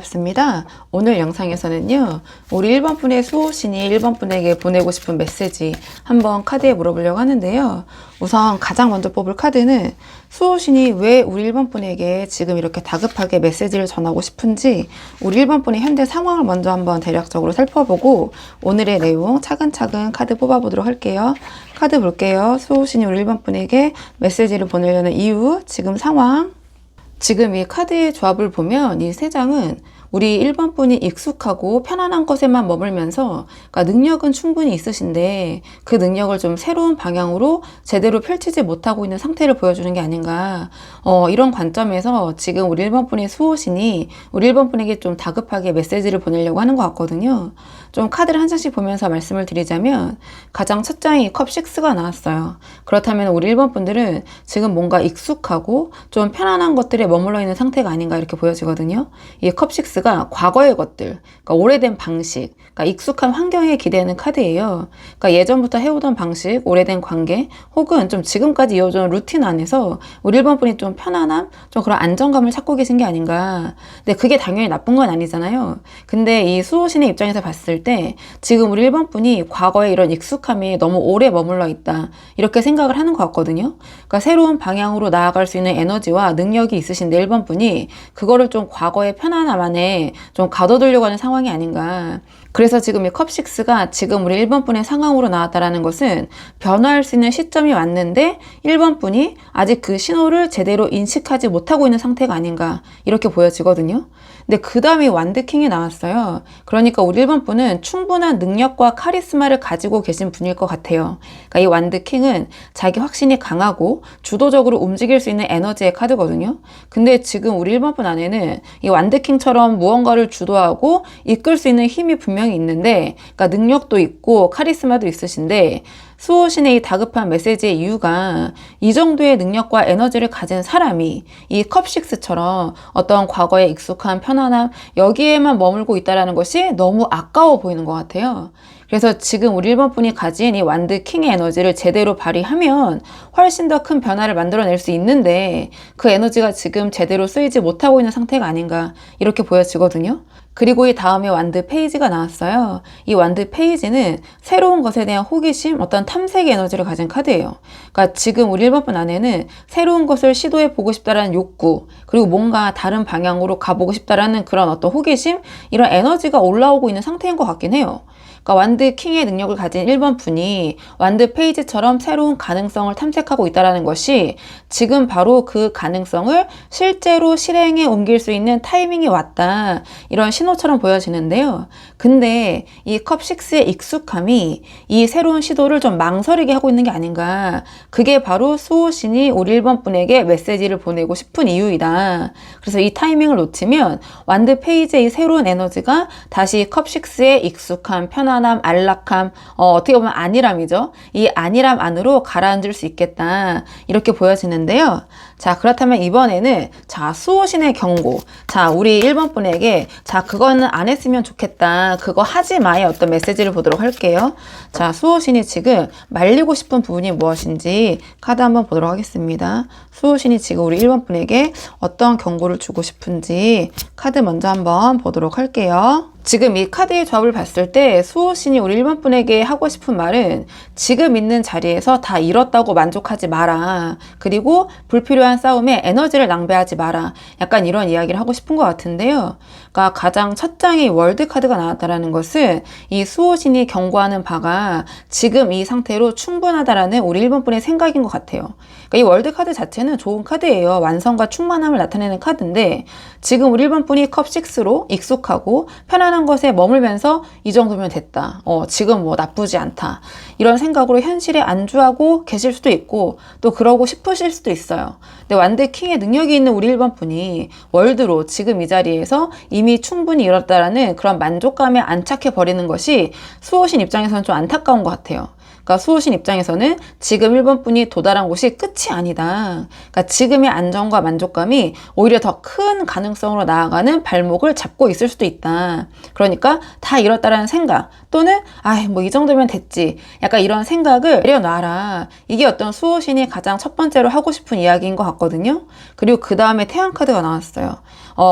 반갑습니다. 오늘 영상에서는요, 우리 1번 분의 수호신이 1번 분에게 보내고 싶은 메시지 한번 카드에 물어보려고 하는데요. 우선 가장 먼저 뽑을 카드는 수호신이 왜 우리 1번 분에게 지금 이렇게 다급하게 메시지를 전하고 싶은지 우리 1번 분의 현재 상황을 먼저 한번 대략적으로 살펴보고 오늘의 내용 차근차근 카드 뽑아보도록 할게요. 카드 볼게요. 수호신이 우리 1번 분에게 메시지를 보내려는 이유, 지금 상황. 지금 이 카드의 조합을 보면 이 세 장은 우리 1번 분이 익숙하고 편안한 것에만 머물면서, 그러니까 능력은 충분히 있으신데 그 능력을 좀 새로운 방향으로 제대로 펼치지 못하고 있는 상태를 보여주는 게 아닌가, 이런 관점에서 지금 우리 1번 분의 수호신이 우리 1번 분에게 좀 다급하게 메시지를 보내려고 하는 것 같거든요. 좀 카드를 한 장씩 보면서 말씀을 드리자면, 가장 첫 장이 컵 6가 나왔어요. 그렇다면 우리 1번 분들은 지금 뭔가 익숙하고 좀 편안한 것들에 머물러 있는 상태가 아닌가 이렇게 보여지거든요. 이 컵 6가 과거의 것들, 그러니까 오래된 방식, 그러니까 익숙한 환경에 기대는 카드예요. 그러니까 예전부터 해오던 방식, 오래된 관계, 혹은 좀 지금까지 이어져온 루틴 안에서 우리 1번 분이 좀 편안함, 좀 그런 안정감을 찾고 계신 게 아닌가. 근데 그게 당연히 나쁜 건 아니잖아요. 근데 이 수호신의 입장에서 봤을 때 지금 우리 1번 분이 과거에 이런 익숙함이 너무 오래 머물러 있다, 이렇게 생각을 하는 것 같거든요. 그러니까 새로운 방향으로 나아갈 수 있는 에너지와 능력이 있으신데 1번 분이 그거를 좀 과거의 편안함 안에 좀 가둬두려고 하는 상황이 아닌가. 그래서 지금 이 컵 6가 지금 우리 1번 분의 상황으로 나왔다라는 것은 변화할 수 있는 시점이 왔는데 1번 분이 아직 그 신호를 제대로 인식하지 못하고 있는 상태가 아닌가, 이렇게 보여지거든요. 근데 그 다음에 완드킹이 나왔어요. 그러니까 우리 1번 분은 충분한 능력과 카리스마를 가지고 계신 분일 것 같아요. 그러니까 이 완드킹은 자기 확신이 강하고 주도적으로 움직일 수 있는 에너지의 카드거든요. 근데 지금 우리 1번 분 안에는 이 완드킹처럼 무언가를 주도하고 이끌 수 있는 힘이 분명히 있는데, 그러니까 능력도 있고 카리스마도 있으신데, 수호신의 이 다급한 메시지의 이유가 이 정도의 능력과 에너지를 가진 사람이 이 컵 6처럼 어떤 과거의 익숙한 편안함, 여기에만 머물고 있다는 것이 너무 아까워 보이는 것 같아요. 그래서 지금 우리 1번 분이 가진 이 완드 킹의 에너지를 제대로 발휘하면 훨씬 더 큰 변화를 만들어낼 수 있는데, 그 에너지가 지금 제대로 쓰이지 못하고 있는 상태가 아닌가, 이렇게 보여지거든요. 그리고 이 다음에 완드 페이지가 나왔어요. 이 완드 페이지는 새로운 것에 대한 호기심, 어떤 탐색 에너지를 가진 카드예요. 그러니까 지금 우리 1번 분 안에는 새로운 것을 시도해 보고 싶다라는 욕구, 그리고 뭔가 다른 방향으로 가보고 싶다라는 그런 어떤 호기심, 이런 에너지가 올라오고 있는 상태인 것 같긴 해요. 그러니까 완드 킹의 능력을 가진 1번 분이 완드 페이지처럼 새로운 가능성을 탐색하고 있다는 것이 지금 바로 그 가능성을 실제로 실행에 옮길 수 있는 타이밍이 왔다, 이런 신호처럼 보여지는데요. 근데 이 컵 6의 익숙함이 이 새로운 시도를 좀 망설이게 하고 있는 게 아닌가. 그게 바로 수호신이 우리 1번 분에게 메시지를 보내고 싶은 이유이다. 그래서 이 타이밍을 놓치면 완드 페이지의 이 새로운 에너지가 다시 컵 6의 익숙한 편안함, 안락함, 어떻게 보면 안일함이죠. 이 안일함 안으로 가라앉을 수 있겠다, 이렇게 보여지는데요. 자, 그렇다면 이번에는 수호신의 경고. 자, 우리 1번 분에게 그거는 안 했으면 좋겠다, 그거 하지 마의 어떤 메시지를 보도록 할게요. 자, 수호신이 지금 말리고 싶은 부분이 무엇인지 카드 한번 보도록 하겠습니다. 수호신이 지금 우리 1번 분에게 어떤 경고를 주고 싶은지 카드 먼저 한번 보도록 할게요. 지금 이 카드의 조합을 봤을 때 수호신이 우리 1번 분에게 하고 싶은 말은, 지금 있는 자리에서 다 잃었다고 만족하지 마라. 그리고 불필요한 싸움에 에너지를 낭비하지 마라. 약간 이런 이야기를 하고 싶은 것 같은데요. 그러니까 가장 첫 장이 월드 카드가 나왔다는 것은 이 수호신이 경고하는 바가 지금 이 상태로 충분하다라는 우리 1번 분의 생각인 것 같아요. 그러니까 이 월드 카드 자체는 좋은 카드예요. 완성과 충만함을 나타내는 카드인데, 지금 우리 1번 분이 컵 6로 익숙하고 편안한 것에 머물면서 이 정도면 됐다, 지금 뭐 나쁘지 않다, 이런 생각으로 현실에 안주하고 계실 수도 있고, 또 그러고 싶으실 수도 있어요. 근데 완드 킹의 능력이 있는 우리 1번 분이 월드로 지금 이 자리에서 이미 충분히 이뤘다라는 그런 만족감에 안착해 버리는 것이 수호신 입장에서는 좀 안타까운 것 같아요. 그러니까 수호신 입장에서는 지금 1번 분이 도달한 곳이 끝이 아니다. 그러니까 지금의 안정과 만족감이 오히려 더 큰 가능성으로 나아가는 발목을 잡고 있을 수도 있다. 그러니까 다 이렇다라는 생각, 또는 뭐 이 정도면 됐지, 약간 이런 생각을 내려놔라. 이게 어떤 수호신이 가장 첫 번째로 하고 싶은 이야기인 것 같거든요. 그리고 그 다음에 태양 카드가 나왔어요.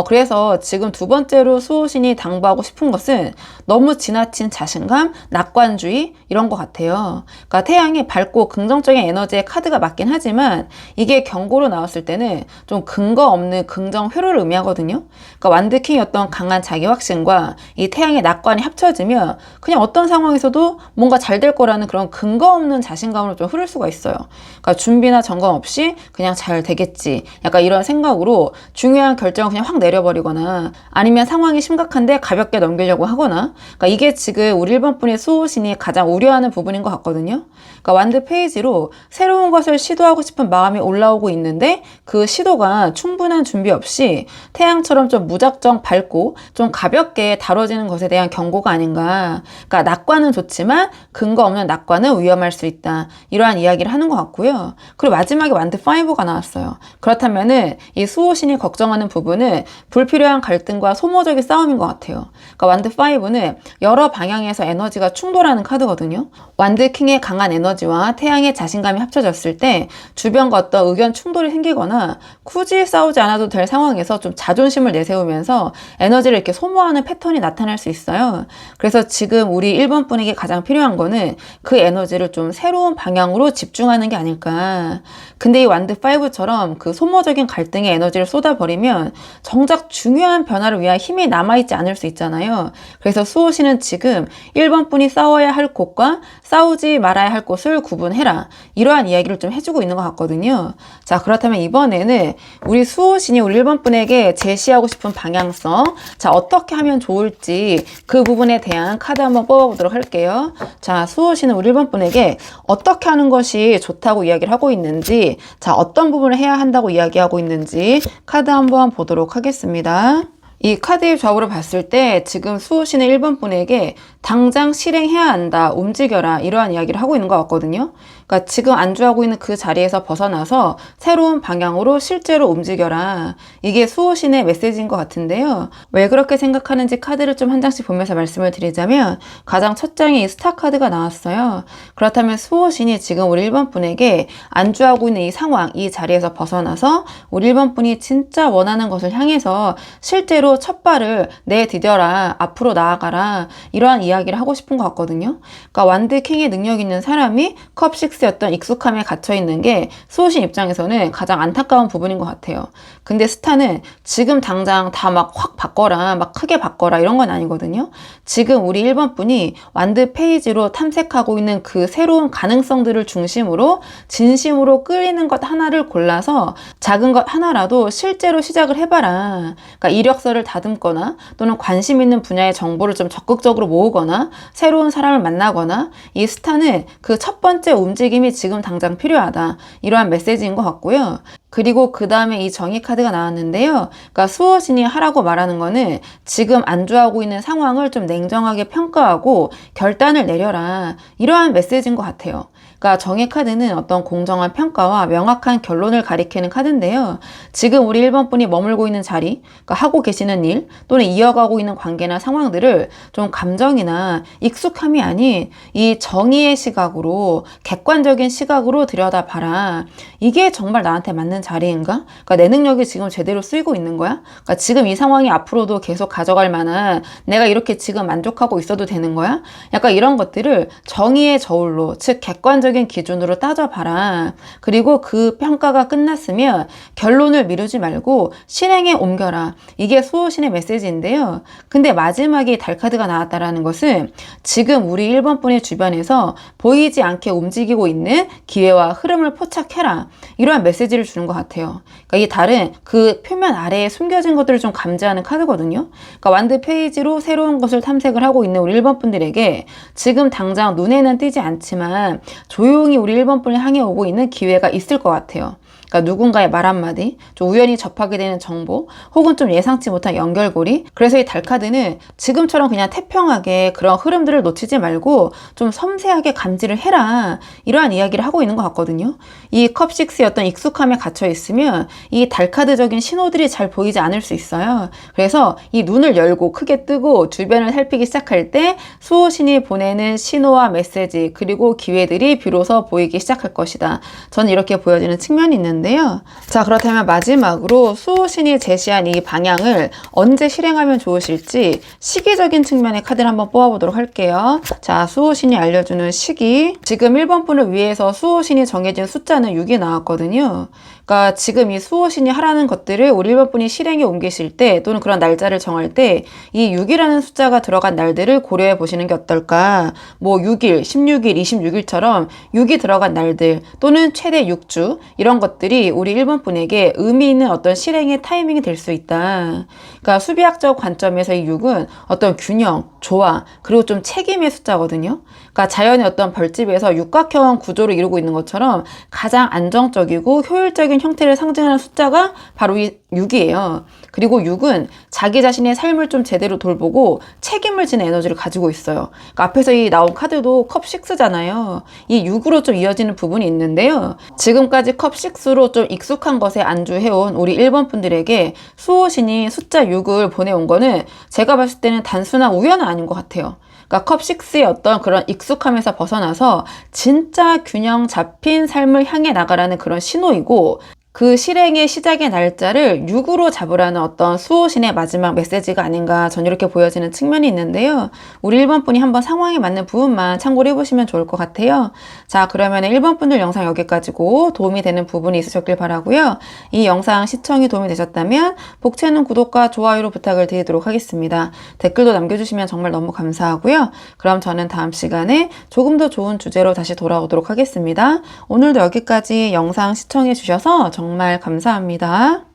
그래서 지금 두 번째로 수호신이 당부하고 싶은 것은 너무 지나친 자신감, 낙관주의 이런 것 같아요. 그러니까 태양이 밝고 긍정적인 에너지의 카드가 맞긴 하지만 이게 경고로 나왔을 때는 좀 근거 없는 긍정 회로를 의미하거든요. 그러니까 완드킹이 어떤 강한 자기 확신과 이 태양의 낙관이 합쳐지면 그냥 어떤 상황에서도 뭔가 잘 될 거라는 그런 근거 없는 자신감으로 좀 흐를 수가 있어요. 그러니까 준비나 점검 없이 그냥 잘 되겠지. 약간 이런 생각으로 중요한 결정을 그냥 확 내려버리거나 아니면 상황이 심각한데 가볍게 넘기려고 하거나 그러니까 이게 지금 우리 1번 분의 수호신이 가장 우려하는 부분인 것 같거든요. 그러니까 완드 페이지로 새로운 것을 시도하고 싶은 마음이 올라오고 있는데 그 시도가 충분한 준비 없이 태양처럼 좀 무작정 밝고 좀 가볍게 다뤄지는 것에 대한 경고가 아닌가. 그러니까 낙관은 좋지만 근거 없는 낙관은 위험할 수 있다. 이러한 이야기를 하는 것 같고요. 그리고 마지막에 완드 5가 나왔어요. 그렇다면은 이 수호신이 걱정하는 부분은 불필요한 갈등과 소모적인 싸움인 것 같아요. 그러니까 완드 5는 여러 방향에서 에너지가 충돌하는 카드거든요. 완드 킹의 강한 에너지와 태양의 자신감이 합쳐졌을 때 주변과 어떤 의견 충돌이 생기거나 굳이 싸우지 않아도 될 상황에서 좀 자존심을 내세우면서 에너지를 이렇게 소모하는 패턴이 나타날 수 있어요. 그래서 지금 우리 1번 분에게 가장 필요한 거는 그 에너지를 좀 새로운 방향으로 집중하는 게 아닐까. 근데 이 완드 5처럼 그 소모적인 갈등의 에너지를 쏟아버리면 정작 중요한 변화를 위한 힘이 남아있지 않을 수 있잖아요. 그래서 수호신은 지금 1번 분이 싸워야 할 곳과 싸우지 말아야 할 곳을 구분해라. 이러한 이야기를 좀 해주고 있는 것 같거든요. 자, 그렇다면 이번에는 우리 수호신이 우리 1번 분에게 제시하고 싶은 방향성, 자, 어떻게 하면 좋을지 그 부분에 대한 카드 한번 뽑아보도록 할게요. 자, 수호신은 우리 1번 분에게 어떻게 하는 것이 좋다고 이야기를 하고 있는지, 자, 어떤 부분을 해야 한다고 이야기하고 있는지 카드 한번 보도록 하겠습니다. 이 카드의 좌우를 봤을 때 지금 수호신의 1번 분에게 당장 실행해야 한다, 움직여라 이러한 이야기를 하고 있는 것 같거든요. 그러니까 지금 안주하고 있는 그 자리에서 벗어나서 새로운 방향으로 실제로 움직여라. 이게 수호신의 메시지인 것 같은데요. 왜 그렇게 생각하는지 카드를 좀 한 장씩 보면서 말씀을 드리자면 가장 첫 장에 이 스타 카드가 나왔어요. 그렇다면 수호신이 지금 우리 1번 분에게 안주하고 있는 이 상황, 이 자리에서 벗어나서 우리 1번 분이 진짜 원하는 것을 향해서 실제로 첫 발을 내디뎌라, 앞으로 나아가라 이러한 이야기를 하고 싶은 것 같거든요. 그러니까 완드 킹의 능력 있는 사람이 컵 6였던 익숙함에 갇혀있는 게 수호신 입장에서는 가장 안타까운 부분인 것 같아요. 근데 스타는 지금 당장 다 막 확 바꿔라, 막 크게 바꿔라 이런 건 아니거든요. 지금 우리 1번 분이 완드 페이지로 탐색하고 있는 그 새로운 가능성들을 중심으로 진심으로 끌리는 것 하나를 골라서 작은 것 하나라도 실제로 시작을 해봐라. 그러니까 이력서를 다듬거나 또는 관심 있는 분야의 정보를 좀 적극적으로 모으거나 새로운 사람을 만나거나 이 스타는 그 첫 번째 움직임이 지금 당장 필요하다. 이러한 메시지인 것 같고요. 그리고 그 다음에 이 정의 카드가 나왔는데요. 그러니까 수호신이 하라고 말하는 거는 지금 안주하고 있는 상황을 좀 냉정하게 평가하고 결단을 내려라. 이러한 메시지인 것 같아요. 그러니까 정의 카드는 어떤 공정한 평가와 명확한 결론을 가리키는 카드인데요. 지금 우리 1번 분이 머물고 있는 자리, 그러니까 하고 계시는 일 또는 이어가고 있는 관계나 상황들을 좀 감정이나 익숙함이 아닌 이 정의의 시각으로 객관적인 시각으로 들여다봐라. 이게 정말 나한테 맞는 자리인가? 그러니까 내 능력이 지금 제대로 쓰이고 있는 거야? 그러니까 지금 이 상황이 앞으로도 계속 가져갈 만한 내가 이렇게 지금 만족하고 있어도 되는 거야? 약간 이런 것들을 정의의 저울로, 즉 객관적인 기준으로 따져봐라. 그리고 그 평가가 끝났으면 결론을 미루지 말고 실행에 옮겨라. 이게 수호신의 메시지인데요. 근데 마지막에 달카드가 나왔다라는 것은 지금 우리 1번 분의 주변에서 보이지 않게 움직이고 있는 기회와 흐름을 포착해라. 이러한 메시지를 주는 것 같아요. 그러니까 이 달은 그 표면 아래에 숨겨진 것들을 좀 감지하는 카드거든요. 그러니까 완드 페이지로 새로운 것을 탐색을 하고 있는 우리 1번 분들에게 지금 당장 눈에는 띄지 않지만 조용히 우리 1번 분을 향해 오고 있는 기회가 있을 것 같아요. 그러니까 누군가의 말 한마디, 좀 우연히 접하게 되는 정보, 혹은 좀 예상치 못한 연결고리. 그래서 이 달카드는 지금처럼 그냥 태평하게 그런 흐름들을 놓치지 말고 좀 섬세하게 감지를 해라. 이러한 이야기를 하고 있는 것 같거든요. 이 컵6의 어떤 익숙함에 갇혀 있으면 이 달카드적인 신호들이 잘 보이지 않을 수 있어요. 그래서 이 눈을 열고 크게 뜨고 주변을 살피기 시작할 때 수호신이 보내는 신호와 메시지 그리고 기회들이 비로소 보이기 시작할 것이다. 저는 이렇게 보여지는 측면이 있는데 있는데요. 자, 그렇다면 마지막으로 수호신이 제시한 이 방향을 언제 실행하면 좋으실지 시기적인 측면의 카드를 한번 뽑아보도록 할게요. 자, 수호신이 알려주는 시기. 지금 1번 분을 위해서 수호신이 정해진 숫자는 6이 나왔거든요. 그러니까 지금 이 수호신이 하라는 것들을 우리 1번 분이 실행에 옮기실 때 또는 그런 날짜를 정할 때 이 6이라는 숫자가 들어간 날들을 고려해 보시는 게 어떨까? 뭐 6일, 16일, 26일처럼 6이 들어간 날들 또는 최대 6주 이런 것들이 우리 1번 분에게 의미 있는 어떤 실행의 타이밍이 될 수 있다. 그러니까 수비학적 관점에서 이 6은 어떤 균형, 조화, 그리고 좀 책임의 숫자거든요. 그러니까 자연의 어떤 벌집에서 육각형 구조를 이루고 있는 것처럼 가장 안정적이고 효율적인 형태를 상징하는 숫자가 바로 이 6이에요. 그리고 6은 자기 자신의 삶을 좀 제대로 돌보고 책임을 지는 에너지를 가지고 있어요. 그러니까 앞에서 이 나온 카드도 컵 6잖아요. 이 6으로 좀 이어지는 부분이 있는데요. 지금까지 컵 6로 좀 익숙한 것에 안주해온 우리 1번 분들에게 수호신이 숫자 6을 보내온 거는 제가 봤을 때는 단순한 우연은 아닌 것 같아요. 그러니까 컵 6의 어떤 그런 익숙함에서 벗어나서 진짜 균형 잡힌 삶을 향해 나가라는 그런 신호이고, 그 실행의 시작의 날짜를 6으로 잡으라는 어떤 수호신의 마지막 메시지가 아닌가 전 이렇게 보여지는 측면이 있는데요. 우리 1번 분이 한번 상황에 맞는 부분만 참고를 해보시면 좋을 것 같아요. 자, 그러면 1번 분들 영상 여기까지고 도움이 되는 부분이 있으셨길 바라고요. 이 영상 시청이 도움이 되셨다면 복채는 구독과 좋아요로 부탁을 드리도록 하겠습니다. 댓글도 남겨주시면 정말 너무 감사하고요. 그럼 저는 다음 시간에 조금 더 좋은 주제로 다시 돌아오도록 하겠습니다. 오늘도 여기까지 영상 시청해 주셔서 정말 감사합니다.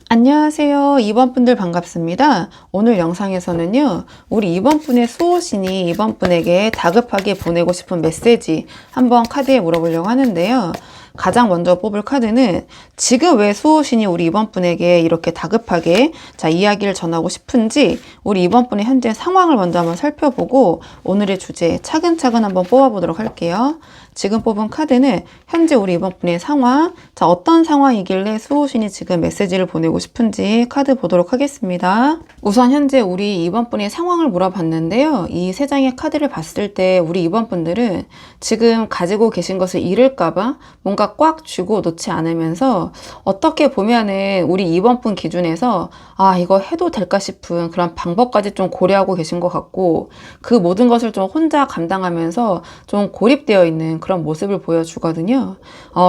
안녕하세요. 2번 분들 반갑습니다. 오늘 영상에서는요, 우리 2번 분의 수호신이 2번 분에게 다급하게 보내고 싶은 메시지 한번 카드에 물어보려고 하는데요. 가장 먼저 뽑을 카드는 지금 왜 수호신이 우리 2번 분에게 이렇게 다급하게 이야기를 전하고 싶은지 우리 2번 분의 현재 상황을 먼저 한번 살펴보고 오늘의 주제 차근차근 한번 뽑아보도록 할게요. 지금 뽑은 카드는 현재 우리 2번 분의 상황, 어떤 상황이길래 수호신이 지금 메시지를 보내고 싶은지 카드 보도록 하겠습니다. 우선 현재 우리 2번 분의 상황을 물어봤는데요. 이 세 장의 카드를 봤을 때 우리 2번 분들은 지금 가지고 계신 것을 잃을까봐 뭔가 꽉 쥐고 놓지 않으면서 어떻게 보면은 우리 2번 분 기준에서 이거 해도 될까 싶은 그런 방법까지 좀 고려하고 계신 것 같고, 그 모든 것을 좀 혼자 감당하면서 좀 고립되어 있는 그런 모습을 보여주거든요.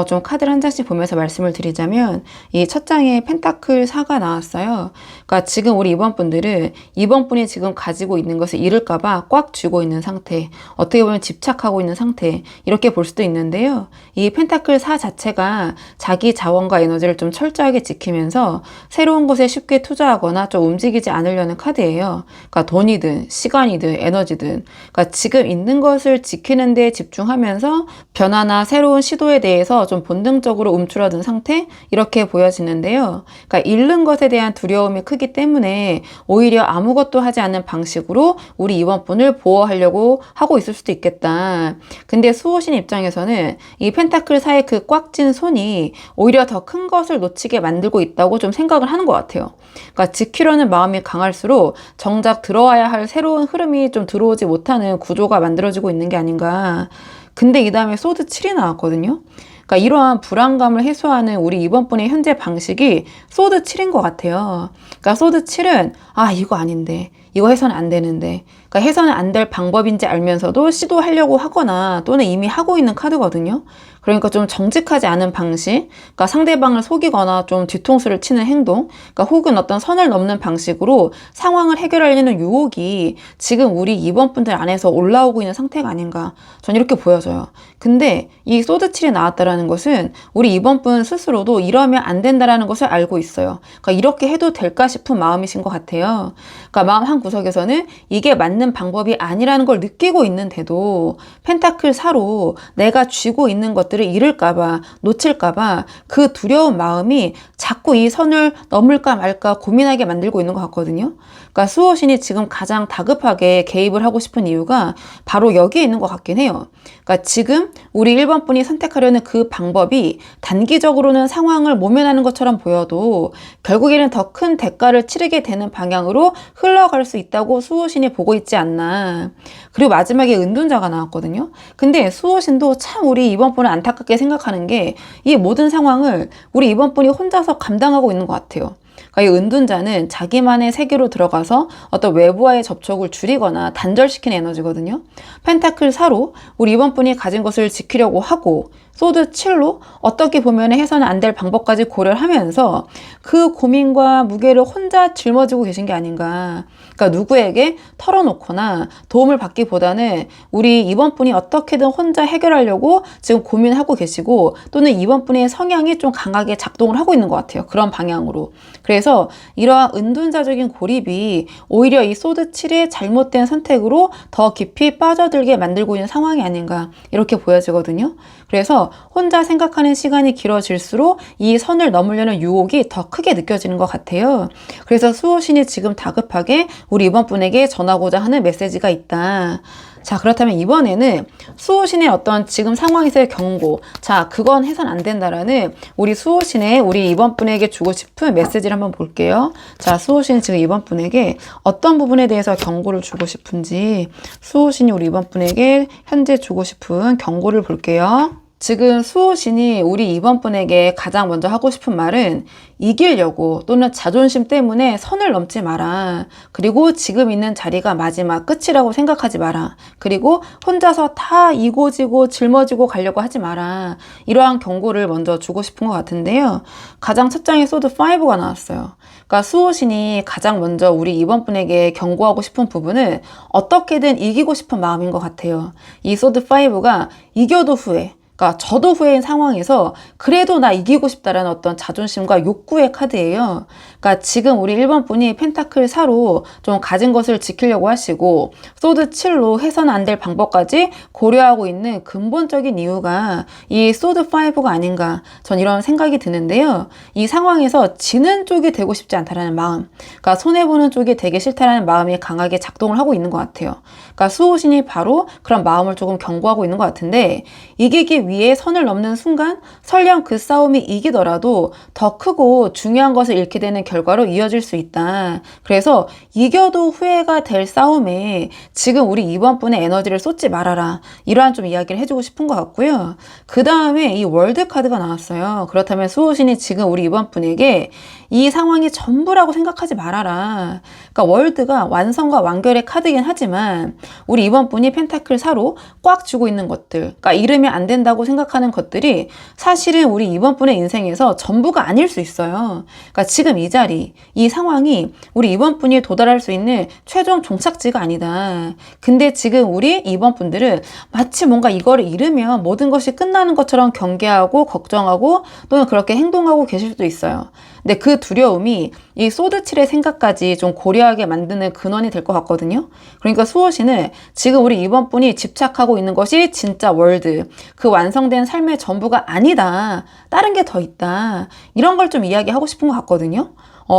좀 카드를 한 장씩 보면서 말씀을 드리자면 이 첫 장에 펜타클 4가 나왔어요. 그러니까 지금 우리 2번 분들은 2번 분이 지금 가지고 있는 것을 잃을까봐 꽉 쥐고 있는 상태, 어떻게 보면 집착하고 있는 상태, 이렇게 볼 수도 있는데요. 이 펜타클 4 자체가 자기 자원과 에너지를 좀 철저하게 지키면서 새로운 것에 쉽게 투자하거나 좀 움직이지 않으려는 카드예요. 그러니까 돈이든 시간이든 에너지든, 그러니까 지금 있는 것을 지키는 데 집중하면서 변화나 새로운 시도에 대해서 좀 본능적으로 움츠러든 상태, 이렇게 보여지는데요. 그러니까 잃는 것에 대한 두려움이 크기 때문에 오히려 아무것도 하지 않는 방식으로 우리 2번 분을 보호하려고 하고 있을 수도 있겠다. 근데 수호신 입장에서는 이 펜타클 4의 그 꽉 쥔 손이 오히려 더 큰 것을 놓치게 만들고 있다고 좀 생각을 하는 것 같아요. 그러니까 지키려는 마음이 강할수록 정작 들어와야 할 새로운 흐름이 좀 들어오지 못하는 구조가 만들어지고 있는 게 아닌가. 근데 이 다음에 소드 7이 나왔거든요. 그러니까 이러한 불안감을 해소하는 우리 2번 분의 현재 방식이 소드 7인 것 같아요. 그러니까 소드 7은 이거 아닌데, 이거 해서는 안 되는데, 그러니까 해서는 안 될 방법인지 알면서도 시도하려고 하거나 또는 이미 하고 있는 카드거든요. 그러니까 좀 정직하지 않은 방식, 그러니까 상대방을 속이거나 좀 뒤통수를 치는 행동, 그러니까 혹은 어떤 선을 넘는 방식으로 상황을 해결하려는 유혹이 지금 우리 2번 분들 안에서 올라오고 있는 상태가 아닌가, 전 이렇게 보여져요. 근데 이 소드 7이 나왔다라는 것은 우리 2번 분 스스로도 이러면 안 된다라는 것을 알고 있어요. 그러니까 이렇게 해도 될까 싶은 마음이신 것 같아요. 그러니까 마음 한 구석에서는 이게 맞는 있는 방법이 아니라는 걸 느끼고 있는데도 펜타클 4로 내가 쥐고 있는 것들을 잃을까봐, 놓칠까봐 그 두려운 마음이 자꾸 이 선을 넘을까 말까 고민하게 만들고 있는 것 같거든요. 그러니까 수호신이 지금 가장 다급하게 개입을 하고 싶은 이유가 바로 여기에 있는 것 같긴 해요. 그러니까 지금 우리 1번 분이 선택하려는 그 방법이 단기적으로는 상황을 모면하는 것처럼 보여도 결국에는 더 큰 대가를 치르게 되는 방향으로 흘러갈 수 있다고 수호신이 보고 있지 않나. 그리고 마지막에 은둔자가 나왔거든요. 근데 수호신도 참 우리 이번 분을 안타깝게 생각하는 게 이 모든 상황을 우리 이번 분이 혼자서 감당하고 있는 것 같아요. 그러니까 이 은둔자는 자기만의 세계로 들어가서 어떤 외부와의 접촉을 줄이거나 단절시키는 에너지거든요. 펜타클 4로 우리 이번 분이 가진 것을 지키려고 하고 소드 7로 어떻게 보면 해서는 안 될 방법까지 고려를 하면서 그 고민과 무게를 혼자 짊어지고 계신 게 아닌가. 그러니까 누구에게 털어놓거나 도움을 받기보다는 우리 이번 분이 어떻게든 혼자 해결하려고 지금 고민하고 계시고 또는 이번 분의 성향이 좀 강하게 작동을 하고 있는 것 같아요. 그런 방향으로. 그래서 이러한 은둔자적인 고립이 오히려 이 소드 7의 잘못된 선택으로 더 깊이 빠져들게 만들고 있는 상황이 아닌가 이렇게 보여지거든요. 그래서 혼자 생각하는 시간이 길어질수록 이 선을 넘으려는 유혹이 더 크게 느껴지는 것 같아요. 그래서 수호신이 지금 다급하게 우리 이번 분에게 전하고자 하는 메시지가 있다. 자, 그렇다면 이번에는 수호신의 어떤 지금 상황에서의 경고, 자, 그건 해선 안 된다라는 우리 수호신의 우리 이번 분에게 주고 싶은 메시지를 한번 볼게요. 자, 수호신이 지금 이번 분에게 어떤 부분에 대해서 경고를 주고 싶은지 수호신이 우리 이번 분에게 현재 주고 싶은 경고를 볼게요. 지금 수호신이 우리 이번 분에게 가장 먼저 하고 싶은 말은 이기려고 또는 자존심 때문에 선을 넘지 마라. 그리고 지금 있는 자리가 마지막 끝이라고 생각하지 마라. 그리고 혼자서 다 이고지고 짊어지고 가려고 하지 마라. 이러한 경고를 먼저 주고 싶은 것 같은데요. 가장 첫 장에 소드 5가 나왔어요. 그러니까 수호신이 가장 먼저 우리 이번 분에게 경고하고 싶은 부분은 어떻게든 이기고 싶은 마음인 것 같아요. 이 소드 5가 이겨도 후회. 그러니까 저도 후회인 상황에서 그래도 나 이기고 싶다라는 어떤 자존심과 욕구의 카드예요. 그러니까 지금 우리 1번 분이 펜타클 4로 좀 가진 것을 지키려고 하시고 소드 7로 해서는 안 될 방법까지 고려하고 있는 근본적인 이유가 이 소드 5가 아닌가 전 이런 생각이 드는데요. 이 상황에서 지는 쪽이 되고 싶지 않다라는 마음, 그러니까 손해보는 쪽이 되기 싫다라는 마음이 강하게 작동을 하고 있는 것 같아요. 그러니까 수호신이 바로 그런 마음을 조금 경고하고 있는 것 같은데 이기기 위해 선을 넘는 순간 설령 그 싸움이 이기더라도 더 크고 중요한 것을 잃게 되는 결과로 이어질 수 있다. 그래서 이겨도 후회가 될 싸움에 지금 우리 이번 분의 에너지를 쏟지 말아라. 이러한 좀 이야기를 해주고 싶은 것 같고요. 그 다음에 이 월드 카드가 나왔어요. 그렇다면 수호신이 지금 우리 이번 분에게 이 상황이 전부라고 생각하지 말아라. 그러니까 월드가 완성과 완결의 카드긴 하지만 우리 이번 분이 펜타클 4로 꽉 쥐고 있는 것들, 그러니까 잃으면 안 된다고 생각하는 것들이 사실은 우리 이번 분의 인생에서 전부가 아닐 수 있어요. 그러니까 지금 이 자리, 이 상황이 우리 이번 분이 도달할 수 있는 최종 종착지가 아니다. 근데 지금 우리 이번 분들은 마치 뭔가 이거를 잃으면 모든 것이 끝나는 것처럼 경계하고 걱정하고 또는 그렇게 행동하고 계실 수도 있어요. 근데 그 두려움이 이 소드 7의 생각까지 좀 고려하게 만드는 근원이 될 것 같거든요. 그러니까 수호신은 지금 우리 이번 분이 집착하고 있는 것이 진짜 월드, 그 완성된 삶의 전부가 아니다. 다른 게 더 있다. 이런 걸 좀 이야기하고 싶은 것 같거든요.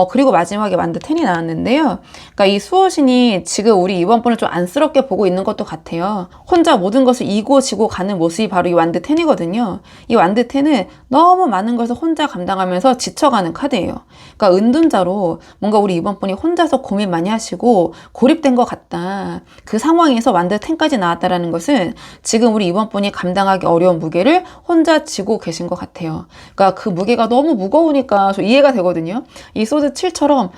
그리고 마지막에 완드 10이 나왔는데요. 그러니까 이 수호신이 지금 우리 이번 분을 좀 안쓰럽게 보고 있는 것도 같아요. 혼자 모든 것을 이고 지고 가는 모습이 바로 이 완드 10이거든요. 이 완드 10은 너무 많은 것을 혼자 감당하면서 지쳐가는 카드예요. 그러니까 은둔자로 뭔가 우리 이번 분이 혼자서 고민 많이 하시고 고립된 것 같다. 그 상황에서 완드 10까지 나왔다라는 것은 지금 우리 이번 분이 감당하기 어려운 무게를 혼자 지고 계신 것 같아요. 그러니까 그 무게가 너무 무거우니까 좀 이해가 되거든요. 이 소드 7처럼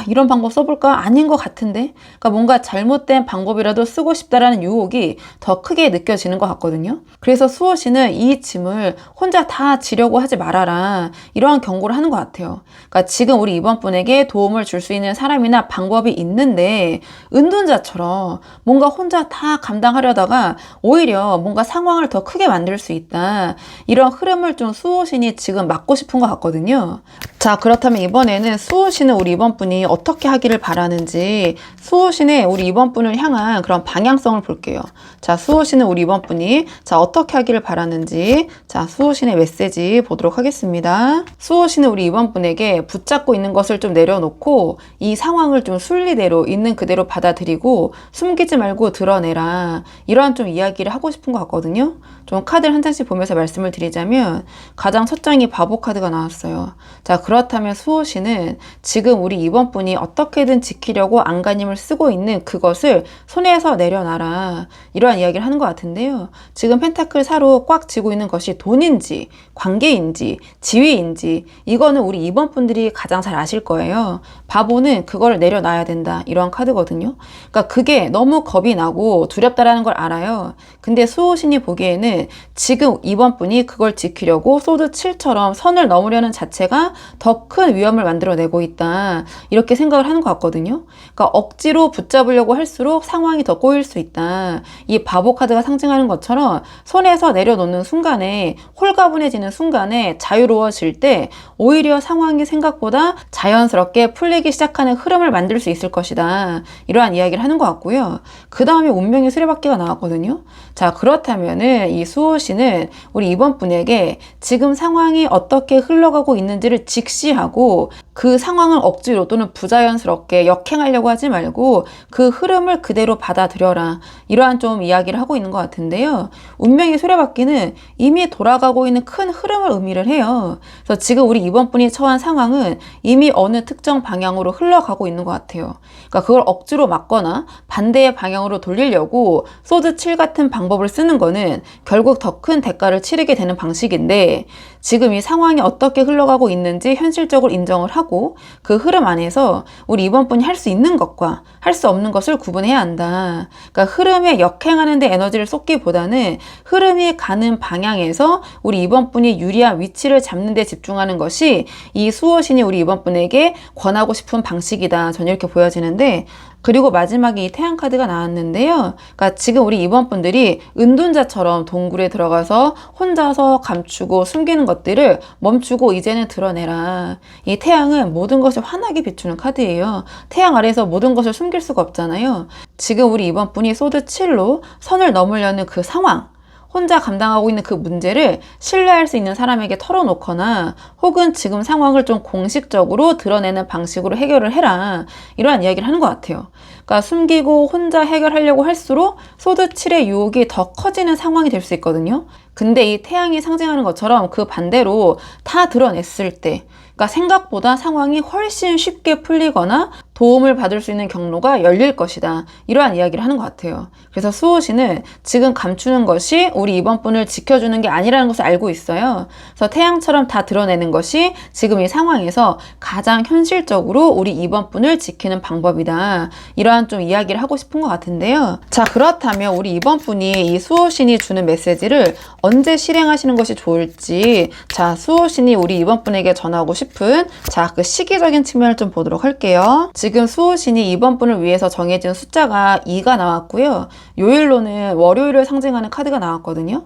이런 방법 써볼까? 아닌 것 같은데? 그러니까 뭔가 잘못된 방법이라도 쓰고 싶다라는 유혹이 더 크게 느껴지는 것 같거든요. 그래서 수호신은 이 짐을 혼자 다 지려고 하지 말아라. 이러한 경고를 하는 것 같아요. 그러니까 지금 우리 이번 분에게 도움을 줄 수 있는 사람이나 방법이 있는데 은둔자처럼 뭔가 혼자 다 감당하려다가 오히려 뭔가 상황을 더 크게 만들 수 있다. 이런 흐름을 좀 수호신이 지금 막고 싶은 것 같거든요. 자, 그렇다면 이번에는 수호신은 우리 이번 분이 어떻게 하기를 바라는지 수호신의 우리 이번 분을 향한 그런 방향성을 볼게요. 자, 수호신은 우리 이번 분이 어떻게 하기를 바라는지 수호신의 메시지 보도록 하겠습니다. 수호신은 우리 이번 분에게 붙잡고 있는 것을 좀 내려놓고 이 상황을 좀 순리대로 있는 그대로 받아들이고 숨기지 말고 드러내라. 이러한 좀 이야기를 하고 싶은 것 같거든요. 좀 카드를 한 장씩 보면서 말씀을 드리자면 가장 첫 장이 바보 카드가 나왔어요. 자, 그렇다면 수호신은 지금 우리 이번 분이 어떻게든 지키려고 안간힘을 쓰고 있는 그것을 손에서 내려놔라. 이러한 이야기를 하는 것 같은데요. 지금 펜타클 4로 꽉 쥐고 있는 것이 돈인지 관계인지 지위인지 이거는 우리 이번 분들이 가장 잘 아실 거예요. 바보는 그걸 내려놔야 된다. 이러한 카드거든요. 그러니까 그게 너무 겁이 나고 두렵다라는 걸 알아요. 근데 수호신이 보기에는 지금 이번 분이 그걸 지키려고 소드 7처럼 선을 넘으려는 자체가 더 큰 위험을 만들어내고 있다. 이렇게 생각을 하는 것 같거든요. 그러니까 억지로 붙잡으려고 할수록 상황이 더 꼬일 수 있다. 이 바보 카드가 상징하는 것처럼 손에서 내려놓는 순간에 홀가분해지는 순간에 자유로워질 때 오히려 상황이 생각보다 자연스럽게 풀리기 시작하는 흐름을 만들 수 있을 것이다. 이러한 이야기를 하는 것 같고요. 그 다음에 운명의 수레바퀴가 나왔거든요. 자, 그렇다면은 이 수호신은 우리 이번 분에게 지금 상황이 어떻게 흘러가고 있는지를 직시하고 그 상황을 억지로 또는 부자연스럽게 역행하려고 하지 말고 그 흐름을 그대로 받아들여라. 이러한 좀 이야기를 하고 있는 것 같은데요. 운명의 수레바퀴는 이미 돌아가고 있는 큰 흐름을 의미를 해요. 그래서 지금 우리 이번 분이 처한 상황은 이미 어느 특정 방향으로 흘러가고 있는 것 같아요. 그러니까 그걸 억지로 막거나 반대의 방향으로 돌리려고 소드 7 같은 방법을 쓰는 거는 결국 더 큰 대가를 치르게 되는 방식인데 지금 이 상황이 어떻게 흘러가고 있는지 현실적으로 인정을 하고 그 흐름 안에서 우리 이번 분이 할 수 있는 것과 할 수 없는 것을 구분해야 한다. 그러니까 흐름에 역행하는 데 에너지를 쏟기보다는 흐름이 가는 방향에서 우리 이번 분이 유리한 위치를 잡는 데 집중하는 것이 이 수호신이 우리 이번 분에게 권하고 싶은 방식이다. 저는 이렇게 보여지는데 그리고 마지막에 이 태양 카드가 나왔는데요. 그러니까 지금 우리 이번 분들이 은둔자처럼 동굴에 들어가서 혼자서 감추고 숨기는 것들을 멈추고 이제는 드러내라. 이 태양은 모든 것을 환하게 비추는 카드예요. 태양 아래에서 모든 것을 숨길 수가 없잖아요. 지금 우리 이번 분이 소드 7로 선을 넘으려는 그 상황, 혼자 감당하고 있는 그 문제를 신뢰할 수 있는 사람에게 털어놓거나 혹은 지금 상황을 좀 공식적으로 드러내는 방식으로 해결을 해라. 이러한 이야기를 하는 것 같아요. 그러니까 숨기고 혼자 해결하려고 할수록 소드 7의 유혹이 더 커지는 상황이 될 수 있거든요. 근데 이 태양이 상징하는 것처럼 그 반대로 다 드러냈을 때 그러니까 생각보다 상황이 훨씬 쉽게 풀리거나 도움을 받을 수 있는 경로가 열릴 것이다. 이러한 이야기를 하는 것 같아요. 그래서 수호신은 지금 감추는 것이 우리 이번 분을 지켜주는 게 아니라는 것을 알고 있어요. 그래서 태양처럼 다 드러내는 것이 지금 이 상황에서 가장 현실적으로 우리 이번 분을 지키는 방법이다. 이러한 좀 이야기를 하고 싶은 것 같은데요. 자, 그렇다면 우리 이번 분이 이 수호신이 주는 메시지를 언제 실행하시는 것이 좋을지 자, 수호신이 우리 이번 분에게 전하고 싶은 그 시기적인 측면을 좀 보도록 할게요. 지금 수호신이 이번 분을 위해서 정해진 숫자가 2가 나왔고요. 요일로는 월요일을 상징하는 카드가 나왔거든요.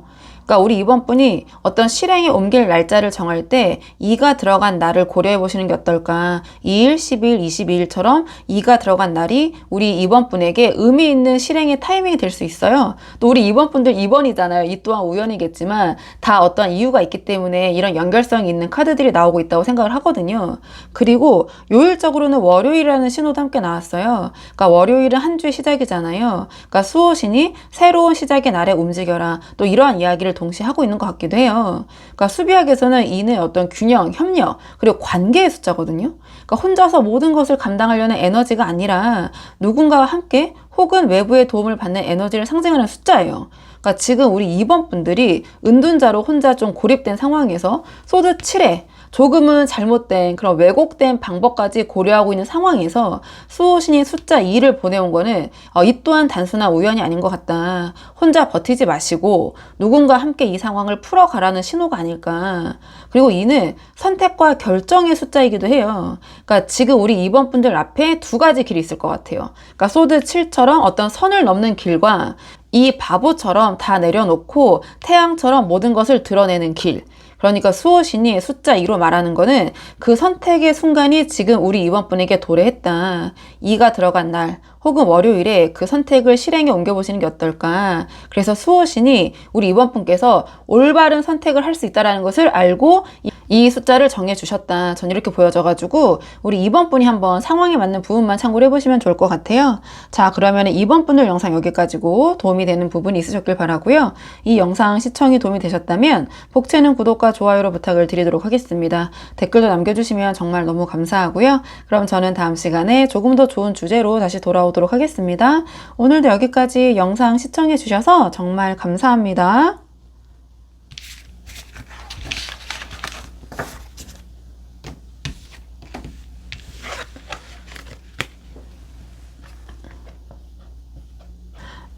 그러니까 우리 이번 분이 어떤 실행에 옮길 날짜를 정할 때 2가 들어간 날을 고려해 보시는 게 어떨까. 2일, 10일, 22일처럼 2가 들어간 날이 우리 이번 분에게 의미 있는 실행의 타이밍이 될 수 있어요. 또 우리 이번 분들 2번이잖아요. 이 또한 우연이겠지만 다 어떤 이유가 있기 때문에 이런 연결성이 있는 카드들이 나오고 있다고 생각을 하거든요. 그리고 요일적으로는 월요일이라는 신호도 함께 나왔어요. 그러니까 월요일은 한 주의 시작이잖아요. 그러니까 수호신이 새로운 시작의 날에 움직여라. 또 이러한 이야기를 동시에 하고 있는 것 같기도 해요. 그러니까 수비학에서는 2는 어떤 균형, 협력, 그리고 관계의 숫자거든요. 그러니까 혼자서 모든 것을 감당하려는 에너지가 아니라 누군가와 함께 혹은 외부의 도움을 받는 에너지를 상징하는 숫자예요. 그러니까 지금 우리 2번 분들이 은둔자로 혼자 좀 고립된 상황에서 소드 7에 조금은 잘못된 그런 왜곡된 방법까지 고려하고 있는 상황에서 수호신이 숫자 2를 보내온 거는 이 또한 단순한 우연이 아닌 것 같다. 혼자 버티지 마시고 누군가 함께 이 상황을 풀어가라는 신호가 아닐까. 그리고 2는 선택과 결정의 숫자이기도 해요. 그러니까 지금 우리 2번 분들 앞에 두 가지 길이 있을 것 같아요. 그러니까 소드 7처럼 어떤 선을 넘는 길과 이 바보처럼 다 내려놓고 태양처럼 모든 것을 드러내는 길. 그러니까 수호신이 숫자 2로 말하는 거는 그 선택의 순간이 지금 우리 이번분에게 도래했다. 2가 들어간 날 혹은 월요일에 그 선택을 실행에 옮겨보시는 게 어떨까. 그래서 수호신이 우리 이번분께서 올바른 선택을 할 수 있다는 것을 알고 이 숫자를 정해주셨다. 전 이렇게 보여져가지고 우리 이번분이 한번 상황에 맞는 부분만 참고를 해보시면 좋을 것 같아요. 자, 그러면 이번분들 영상 여기까지고 도움이 되는 부분이 있으셨길 바라고요. 이 영상 시청이 도움이 되셨다면 복채는 구독과 좋아요로 부탁을 드리도록 하겠습니다. 댓글도 남겨주시면 정말 너무 감사하고요. 그럼 저는 다음 시간에 조금 더 좋은 주제로 다시 돌아오도록 하겠습니다. 오늘도 여기까지 영상 시청해 주셔서 정말 감사합니다.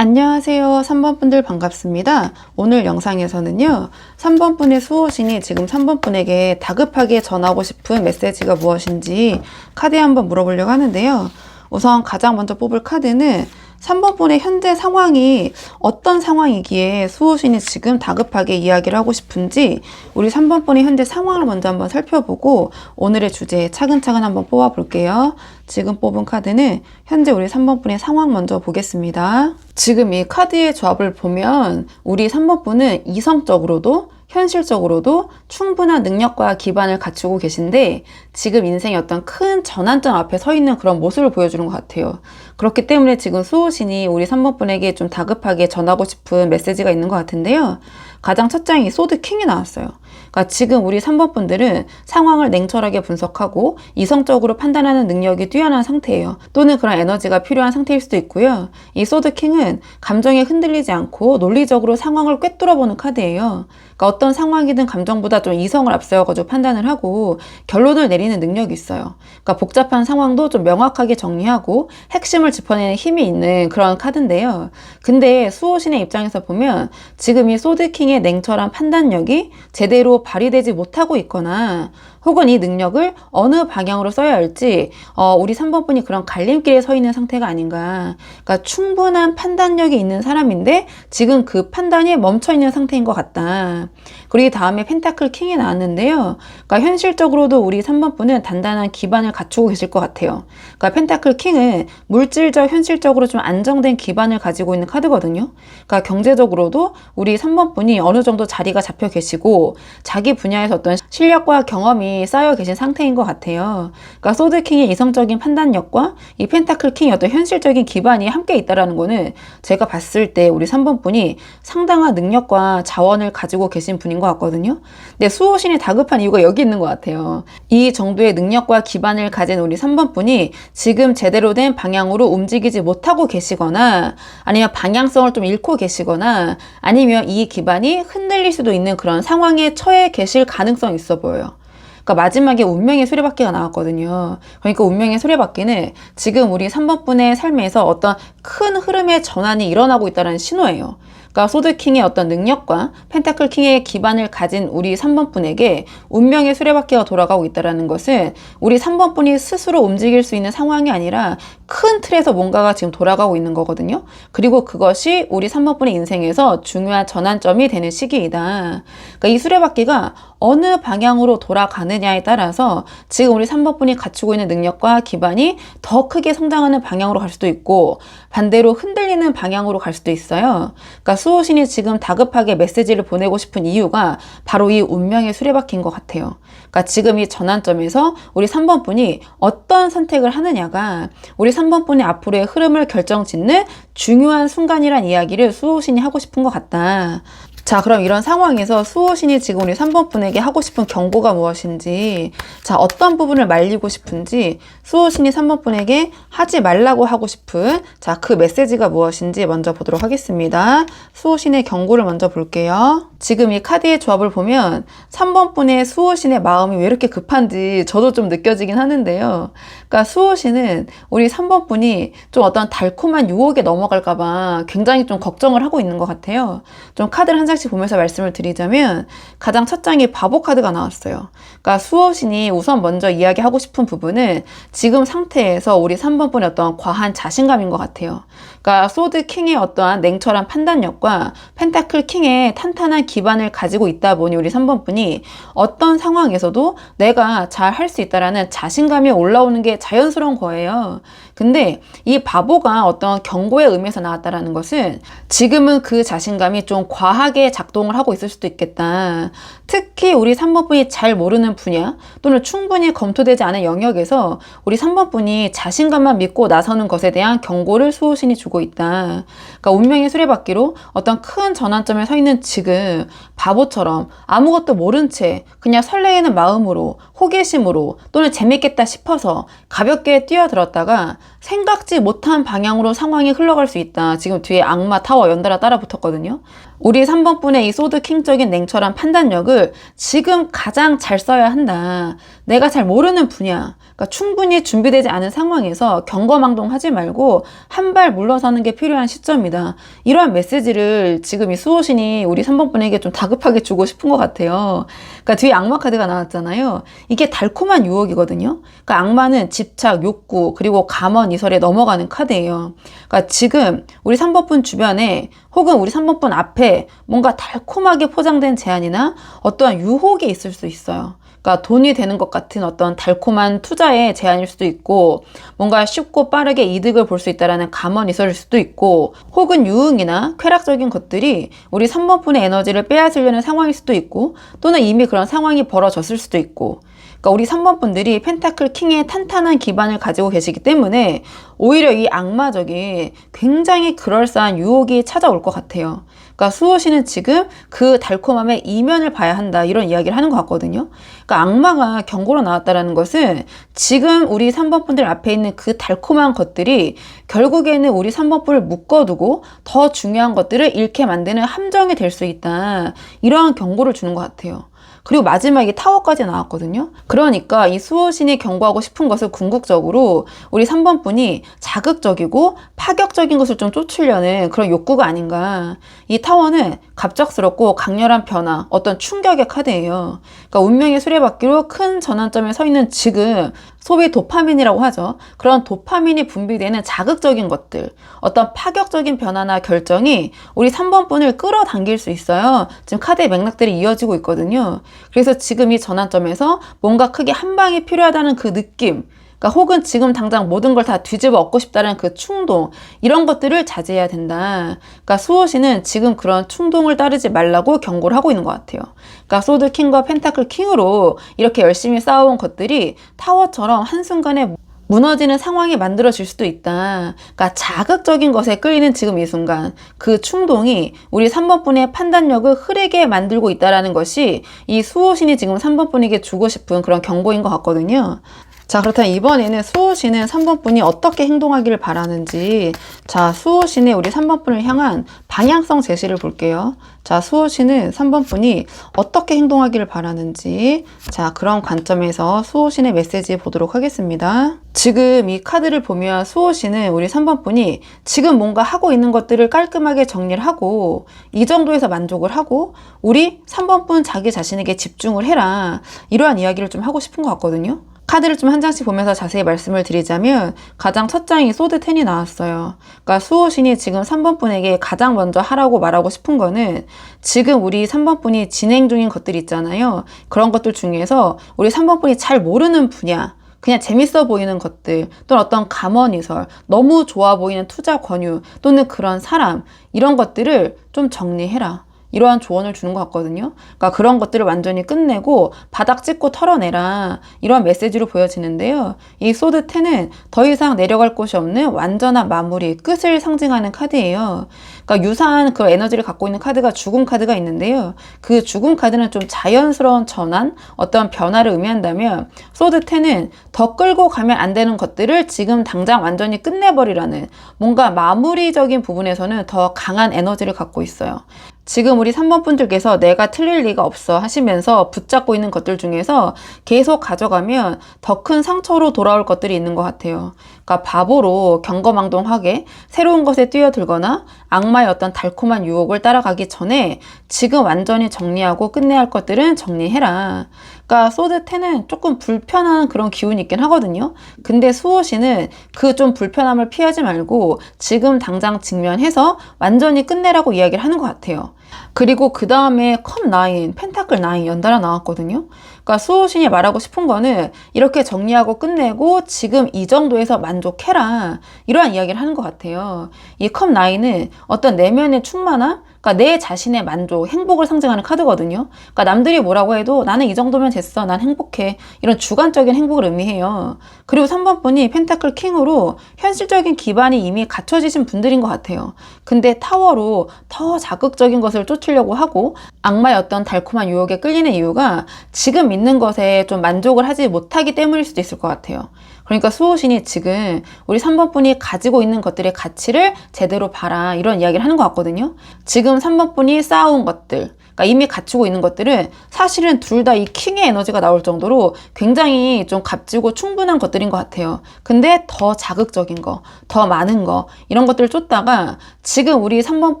안녕하세요. 3번 분들 반갑습니다. 오늘 영상에서는요. 3번 분의 수호신이 지금 3번 분에게 다급하게 전하고 싶은 메시지가 무엇인지 카드에 한번 물어보려고 하는데요. 우선 가장 먼저 뽑을 카드는 3번 분의 현재 상황이 어떤 상황이기에 수호신이 지금 다급하게 이야기를 하고 싶은지 우리 3번 분의 현재 상황을 먼저 한번 살펴보고 오늘의 주제 차근차근 한번 뽑아 볼게요. 지금 뽑은 카드는 현재 우리 3번 분의 상황 먼저 보겠습니다. 지금 이 카드의 조합을 보면 우리 3번 분은 이성적으로도 현실적으로도 충분한 능력과 기반을 갖추고 계신데 지금 인생의 어떤 큰 전환점 앞에 서 있는 그런 모습을 보여주는 것 같아요. 그렇기 때문에 지금 수호신이 우리 3번 분에게 좀 다급하게 전하고 싶은 메시지가 있는 것 같은데요. 가장 첫 장이 소드 킹이 나왔어요. 그러니까 지금 우리 3번 분들은 상황을 냉철하게 분석하고 이성적으로 판단하는 능력이 뛰어난 상태예요. 또는 그런 에너지가 필요한 상태일 수도 있고요. 이 소드 킹은 감정에 흔들리지 않고 논리적으로 상황을 꿰뚫어보는 카드예요. 그러니까 어떤 상황이든 감정보다 좀 이성을 앞세워가지고 판단을 하고 결론을 내리는 능력이 있어요. 그러니까 복잡한 상황도 좀 명확하게 정리하고 핵심을 짚어내는 힘이 있는 그런 카드인데요. 근데 수호신의 입장에서 보면 지금 이 소드킹의 냉철한 판단력이 제대로 발휘되지 못하고 있거나 혹은 이 능력을 어느 방향으로 써야 할지 우리 3번 분이 그런 갈림길에 서 있는 상태가 아닌가. 그러니까 충분한 판단력이 있는 사람인데 지금 그 판단이 멈춰 있는 상태인 것 같다. 그리고 다음에 펜타클 킹이 나왔는데요. 그러니까 현실적으로도 우리 3번 분은 단단한 기반을 갖추고 계실 것 같아요. 그러니까 펜타클 킹은 물질적, 현실적으로 좀 안정된 기반을 가지고 있는 카드거든요. 그러니까 경제적으로도 우리 3번 분이 어느 정도 자리가 잡혀 계시고 자기 분야에서 어떤 실력과 경험이 쌓여 계신 상태인 것 같아요. 그러니까 소드킹의 이성적인 판단력과 이 펜타클 킹의 어떤 현실적인 기반이 함께 있다는 거는 제가 봤을 때 우리 3번 분이 상당한 능력과 자원을 가지고 계신 분인 것 같거든요. 근데 수호신이 다급한 이유가 여기 있는 것 같아요. 이 정도의 능력과 기반을 가진 우리 3번 분이 지금 제대로 된 방향으로 움직이지 못하고 계시거나 아니면 방향성을 좀 잃고 계시거나 아니면 이 기반이 흔들릴 수도 있는 그런 상황에 처해 계실 가능성이 있어 보여요. 그러니까 마지막에 운명의 수레바퀴가 나왔거든요. 그러니까 운명의 수레바퀴는 지금 우리 3번 분의 삶에서 어떤 큰 흐름의 전환이 일어나고 있다는 신호예요. 그러니까 소드킹의 어떤 능력과 펜타클 킹의 기반을 가진 우리 3번 분에게 운명의 수레바퀴가 돌아가고 있다는 것은 우리 3번 분이 스스로 움직일 수 있는 상황이 아니라 큰 틀에서 뭔가가 지금 돌아가고 있는 거거든요. 그리고 그것이 우리 3번 분의 인생에서 중요한 전환점이 되는 시기이다. 그러니까 이 수레바퀴가 어느 방향으로 돌아가느냐에 따라서 지금 우리 3번 분이 갖추고 있는 능력과 기반이 더 크게 성장하는 방향으로 갈 수도 있고 반대로 흔들리는 방향으로 갈 수도 있어요. 그러니까 수호신이 지금 다급하게 메시지를 보내고 싶은 이유가 바로 이 운명의 수레바퀴인 것 같아요. 그러니까 지금 이 전환점에서 우리 3번 분이 어떤 선택을 하느냐가 우리 3번 분의 앞으로의 흐름을 결정짓는 중요한 순간이란 이야기를 수호신이 하고 싶은 것 같다. 자, 그럼 이런 상황에서 수호신이 지금 우리 3번 분에게 하고 싶은 경고가 무엇인지, 자, 어떤 부분을 말리고 싶은지, 수호신이 3번 분에게 하지 말라고 하고 싶은, 자, 그 메시지가 무엇인지 먼저 보도록 하겠습니다. 수호신의 경고를 먼저 볼게요. 지금 이 카드의 조합을 보면 3번 분의 수호신의 마음이 왜 이렇게 급한지 저도 좀 느껴지긴 하는데요. 그러니까 수호신은 우리 3번 분이 좀 어떤 달콤한 유혹에 넘어갈까봐 굉장히 좀 걱정을 하고 있는 것 같아요. 좀 카드를 한 장씩 보면서 말씀을 드리자면 가장 첫 장이 바보 카드가 나왔어요. 그러니까 수호신이 우선 먼저 이야기하고 싶은 부분은 지금 상태에서 우리 3번 분의 어떤 과한 자신감인 것 같아요. 그러니까 그러니까 소드 킹의 어떠한 냉철한 판단력과 펜타클 킹의 탄탄한 기반을 가지고 있다 보니 우리 3번 분이 어떤 상황에서도 내가 잘 할 수 있다라는 자신감이 올라오는 게 자연스러운 거예요. 근데 이 바보가 어떤 경고의 의미에서 나왔다라는 것은 지금은 그 자신감이 좀 과하게 작동을 하고 있을 수도 있겠다. 특히 우리 3번 분이 잘 모르는 분야 또는 충분히 검토되지 않은 영역에서 우리 3번 분이 자신감만 믿고 나서는 것에 대한 경고를 수호신이 주고 있다. 그러니까 운명의 수레바퀴로 어떤 큰 전환점에 서 있는 지금 바보처럼 아무것도 모른 채 그냥 설레이는 마음으로 호기심으로 또는 재밌겠다 싶어서 가볍게 뛰어들었다가 생각지 못한 방향으로 상황이 흘러갈 수 있다. 지금 뒤에 악마 타워 연달아 따라 붙었거든요. 우리 3번 분의 이 소드 킹적인 냉철한 판단력을 지금 가장 잘 써야 한다. 내가 잘 모르는 분야, 그러니까 충분히 준비되지 않은 상황에서 경거망동하지 말고 한 발 물러서는 게 필요한 시점이다. 이러한 메시지를 지금 이 수호신이 우리 3번 분에게 좀 다급하게 주고 싶은 것 같아요. 그러니까 뒤에 악마 카드가 나왔잖아요. 이게 달콤한 유혹이거든요. 그러니까 악마는 집착, 욕구, 그리고 감언, 이설에 넘어가는 카드예요. 그러니까 지금 우리 3번 분 주변에 혹은 우리 3번 분 앞에 뭔가 달콤하게 포장된 제안이나 어떠한 유혹이 있을 수 있어요. 그러니까 돈이 되는 것 같은 어떤 달콤한 투자의 제안일 수도 있고 뭔가 쉽고 빠르게 이득을 볼 수 있다는 감언이설일 수도 있고 혹은 유흥이나 쾌락적인 것들이 우리 3번 분의 에너지를 빼앗으려는 상황일 수도 있고 또는 이미 그런 상황이 벌어졌을 수도 있고 그러니까 우리 3번 분들이 펜타클 킹의 탄탄한 기반을 가지고 계시기 때문에 오히려 이 악마적인 굉장히 그럴싸한 유혹이 찾아올 것 같아요. 그러니까 수호신은 지금 그 달콤함의 이면을 봐야 한다 이런 이야기를 하는 것 같거든요. 그러니까 악마가 경고로 나왔다는 것은 지금 우리 3번 분들 앞에 있는 그 달콤한 것들이 결국에는 우리 3번 분을 묶어두고 더 중요한 것들을 잃게 만드는 함정이 될 수 있다. 이러한 경고를 주는 것 같아요. 그리고 마지막에 타워까지 나왔거든요. 그러니까 이 수호신이 경고하고 싶은 것은 궁극적으로 우리 3번 분이 자극적이고 파격적인 것을 좀 쫓으려는 그런 욕구가 아닌가. 이 타워는 갑작스럽고 강렬한 변화, 어떤 충격의 카드예요. 그러니까 운명의 수레바퀴로 큰 전환점에 서 있는 지금 소위 도파민이라고 하죠. 그런 도파민이 분비되는 자극적인 것들, 어떤 파격적인 변화나 결정이 우리 3번 분을 끌어당길 수 있어요. 지금 카드의 맥락들이 이어지고 있거든요. 그래서 지금 이 전환점에서 뭔가 크게 한 방이 필요하다는 그 느낌, 그러니까 혹은 지금 당장 모든 걸 다 뒤집어 엎고 싶다는 그 충동, 이런 것들을 자제해야 된다. 그러니까 수호신은 지금 그런 충동을 따르지 말라고 경고를 하고 있는 것 같아요. 그러니까 소드 킹과 펜타클 킹으로 이렇게 열심히 싸워온 것들이 타워처럼 한순간에 무너지는 상황이 만들어질 수도 있다. 그러니까 자극적인 것에 끌리는 지금 이 순간 그 충동이 우리 3번 분의 판단력을 흐리게 만들고 있다는 것이 이 수호신이 지금 3번 분에게 주고 싶은 그런 경고인 것 같거든요. 자, 그렇다면 이번에는 수호신은 3번 분이 어떻게 행동하기를 바라는지, 자, 수호신이 우리 3번 분을 향한 방향성 제시를 볼게요. 자, 수호신은 3번 분이 어떻게 행동하기를 바라는지, 자, 그런 관점에서 수호신의 메시지 보도록 하겠습니다. 지금 이 카드를 보면 수호신은 우리 3번 분이 지금 뭔가 하고 있는 것들을 깔끔하게 정리를 하고 이 정도에서 만족을 하고 우리 3번 분 자기 자신에게 집중을 해라. 이러한 이야기를 좀 하고 싶은 것 같거든요. 카드를 좀 한 장씩 보면서 자세히 말씀을 드리자면 가장 첫 장이 소드 10이 나왔어요. 그러니까 수호신이 지금 3번 분에게 가장 먼저 하라고 말하고 싶은 거는 지금 우리 3번 분이 진행 중인 것들이 있잖아요. 그런 것들 중에서 우리 3번 분이 잘 모르는 분야, 그냥 재밌어 보이는 것들 또는 어떤 감언이설, 너무 좋아 보이는 투자 권유 또는 그런 사람, 이런 것들을 좀 정리해라. 이러한 조언을 주는 것 같거든요. 그러니까 그런 것들을 완전히 끝내고 바닥 짚고 털어내라. 이러한 메시지로 보여지는데요. 이 소드 10은 더 이상 내려갈 곳이 없는 완전한 마무리, 끝을 상징하는 카드예요. 그러니까 유사한 그 에너지를 갖고 있는 카드가 죽음 카드가 있는데요. 그 죽음 카드는 좀 자연스러운 전환, 어떤 변화를 의미한다면 소드 10은 더 끌고 가면 안 되는 것들을 지금 당장 완전히 끝내버리라는 뭔가 마무리적인 부분에서는 더 강한 에너지를 갖고 있어요. 지금 우리 3번 분들께서 내가 틀릴 리가 없어 하시면서 붙잡고 있는 것들 중에서 계속 가져가면 더 큰 상처로 돌아올 것들이 있는 것 같아요. 그러니까 바보로 경거망동하게 새로운 것에 뛰어들거나 악마의 어떤 달콤한 유혹을 따라가기 전에 지금 완전히 정리하고 끝내야 할 것들은 정리해라. 그러니까 소드 10은 조금 불편한 그런 기운이 있긴 하거든요. 근데 수호신은 그 좀 불편함을 피하지 말고 지금 당장 직면해서 완전히 끝내라고 이야기를 하는 것 같아요. 그리고 그 다음에 컵 9, 펜타클 9 연달아 나왔거든요. 그러니까 수호신이 말하고 싶은 거는 이렇게 정리하고 끝내고 지금 이 정도에서 만족해라, 이러한 이야기를 하는 것 같아요. 이 컵 9은 어떤 내면의 충만함, 그러니까 내 자신의 만족, 행복을 상징하는 카드거든요. 그러니까 남들이 뭐라고 해도 나는 이 정도면 됐어, 난 행복해, 이런 주관적인 행복을 의미해요. 그리고 3번 분이 펜타클 킹으로 현실적인 기반이 이미 갖춰지신 분들인 것 같아요. 근데 타워로 더 자극적인 것을 쫓으려고 하고 악마의 어떤 달콤한 유혹에 끌리는 이유가 지금 있는 것에 좀 만족을 하지 못하기 때문일 수도 있을 것 같아요. 그러니까 수호신이 지금 우리 3번 분이 가지고 있는 것들의 가치를 제대로 봐라, 이런 이야기를 하는 것 같거든요. 지금 3번 분이 쌓아온 것들, 그러니까 이미 갖추고 있는 것들은 사실은 둘 다 이 킹의 에너지가 나올 정도로 굉장히 좀 값지고 충분한 것들인 것 같아요. 근데 더 자극적인 거, 더 많은 거, 이런 것들을 쫓다가 지금 우리 3번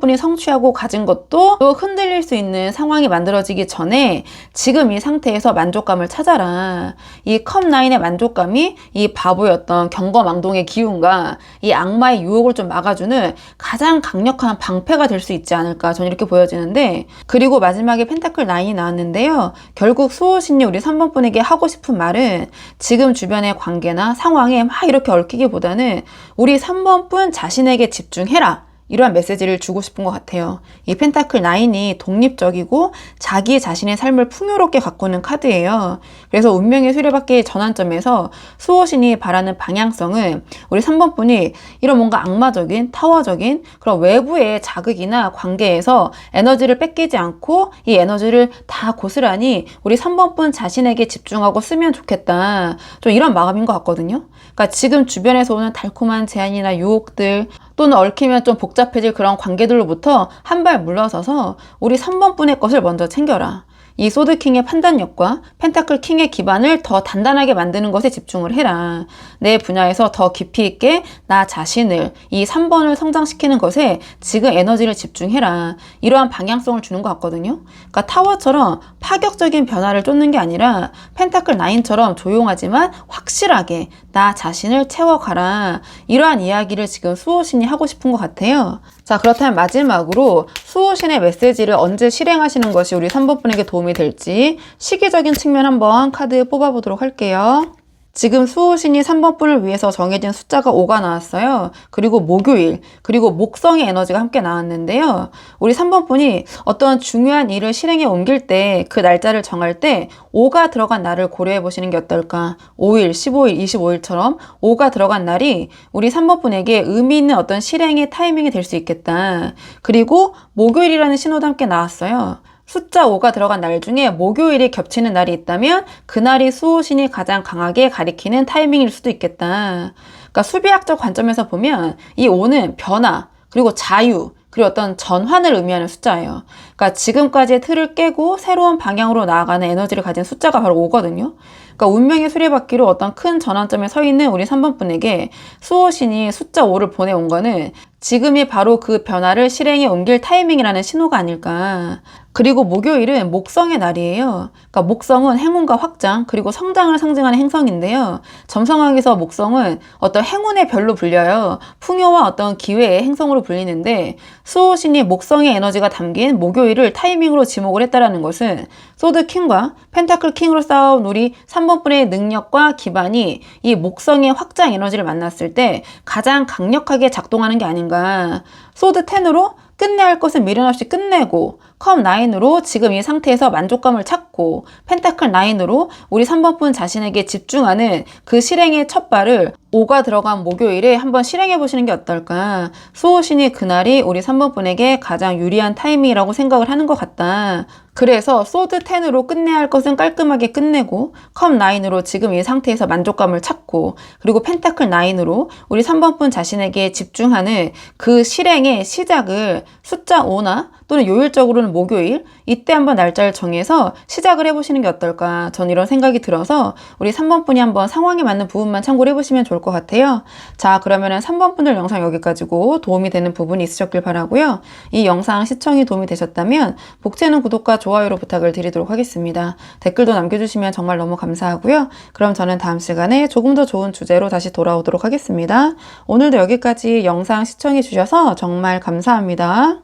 분이 성취하고 가진 것도 또 흔들릴 수 있는 상황이 만들어지기 전에 지금 이 상태에서 만족감을 찾아라. 이 컵 9의 만족감이 이 바보였던 경거망동의 기운과 이 악마의 유혹을 좀 막아주는 가장 강력한 방패가 될 수 있지 않을까, 저는 이렇게 보여지는데, 그리고 마지막에 펜타클 9이 나왔는데요. 결국 수호신이 우리 3번 분에게 하고 싶은 말은 지금 주변의 관계나 상황에 막 이렇게 얽히기보다는 우리 3번 분 자신에게 집중해라, 이러한 메시지를 주고 싶은 것 같아요. 이 펜타클 9이 독립적이고 자기 자신의 삶을 풍요롭게 가꾸는 카드예요. 그래서 운명의 수레바퀴의 전환점에서 수호신이 바라는 방향성은 우리 3번 분이 이런 뭔가 악마적인, 타워적인 그런 외부의 자극이나 관계에서 에너지를 뺏기지 않고 이 에너지를 다 고스란히 우리 3번 분 자신에게 집중하고 쓰면 좋겠다, 좀 이런 마음인 것 같거든요. 그러니까 지금 주변에서 오는 달콤한 제안이나 유혹들, 또는 얽히면 좀 복잡해질 그런 관계들로부터 한 발 물러서서 우리 3번 분의 것을 먼저 챙겨라. 이 소드킹의 판단력과 펜타클 킹의 기반을 더 단단하게 만드는 것에 집중을 해라. 내 분야에서 더 깊이 있게 나 자신을, 이 3번을 성장시키는 것에 지금 에너지를 집중해라. 이러한 방향성을 주는 것 같거든요. 그러니까 타워처럼 파격적인 변화를 쫓는 게 아니라 펜타클 9처럼 조용하지만 확실하게 나 자신을 채워가라. 이러한 이야기를 지금 수호신이 하고 싶은 것 같아요. 자, 그렇다면 마지막으로 수호신의 메시지를 언제 실행하시는 것이 우리 3번 분에게 도움이 될지 시기적인 측면 한번 카드 뽑아보도록 할게요. 지금 수호신이 3번 분을 위해서 정해진 숫자가 5가 나왔어요. 그리고 목요일, 그리고 목성의 에너지가 함께 나왔는데요. 우리 3번 분이 어떤 중요한 일을 실행에 옮길 때, 그 날짜를 정할 때 5가 들어간 날을 고려해 보시는 게 어떨까? 5일, 15일, 25일처럼 5가 들어간 날이 우리 3번 분에게 의미 있는 어떤 실행의 타이밍이 될 수 있겠다. 그리고 목요일이라는 신호도 함께 나왔어요. 숫자 5가 들어간 날 중에 목요일이 겹치는 날이 있다면 그날이 수호신이 가장 강하게 가리키는 타이밍일 수도 있겠다. 그러니까 수비학적 관점에서 보면 이 5는 변화, 그리고 자유, 그리고 어떤 전환을 의미하는 숫자예요. 그러니까 지금까지의 틀을 깨고 새로운 방향으로 나아가는 에너지를 가진 숫자가 바로 5거든요. 그러니까 운명의 수레바퀴로 어떤 큰 전환점에 서 있는 우리 3번 분에게 수호신이 숫자 5를 보내온 거는 지금이 바로 그 변화를 실행에 옮길 타이밍이라는 신호가 아닐까. 그리고 목요일은 목성의 날이에요. 그러니까 목성은 행운과 확장, 그리고 성장을 상징하는 행성인데요. 점성학에서 목성은 어떤 행운의 별로 불려요. 풍요와 어떤 기회의 행성으로 불리는데, 수호신이 목성의 에너지가 담긴 목요일을 타이밍으로 지목을 했다라는 것은 소드 킹과 펜타클 킹으로 싸운 우리 3번 분의 능력과 기반이 이 목성의 확장 에너지를 만났을 때 가장 강력하게 작동하는 게 아닌가. 소드 10으로 끝내야 할 것은 미련 없이 끝내고, 컵 9으로 지금 이 상태에서 만족감을 찾고, 펜타클 9으로 우리 3번 분 자신에게 집중하는 그 실행의 첫 발을 5가 들어간 목요일에 한번 실행해 보시는 게 어떨까. 수호신이 그날이 우리 3번 분에게 가장 유리한 타이밍이라고 생각을 하는 것 같다. 그래서 소드 10으로 끝내야 할 것은 깔끔하게 끝내고, 컵 9으로 지금 이 상태에서 만족감을 찾고, 그리고 펜타클 9으로 우리 3번 분 자신에게 집중하는 그 실행의 시작을 숫자 5나 또는 요일적으로는 목요일, 이때 한번 날짜를 정해서 시작을 해보시는 게 어떨까, 전 이런 생각이 들어서 우리 3번 분이 한번 상황에 맞는 부분만 참고를 해보시면 좋을 것 같아요. 자, 그러면은 3번 분들 영상 여기까지고 도움이 되는 부분이 있으셨길 바라고요. 이 영상 시청이 도움이 되셨다면 복채는 구독과 좋아요로 부탁을 드리도록 하겠습니다. 댓글도 남겨주시면 정말 너무 감사하고요. 그럼 저는 다음 시간에 조금 더 좋은 주제로 다시 돌아오도록 하겠습니다. 오늘도 여기까지 영상 시청해 주셔서 정말 감사합니다.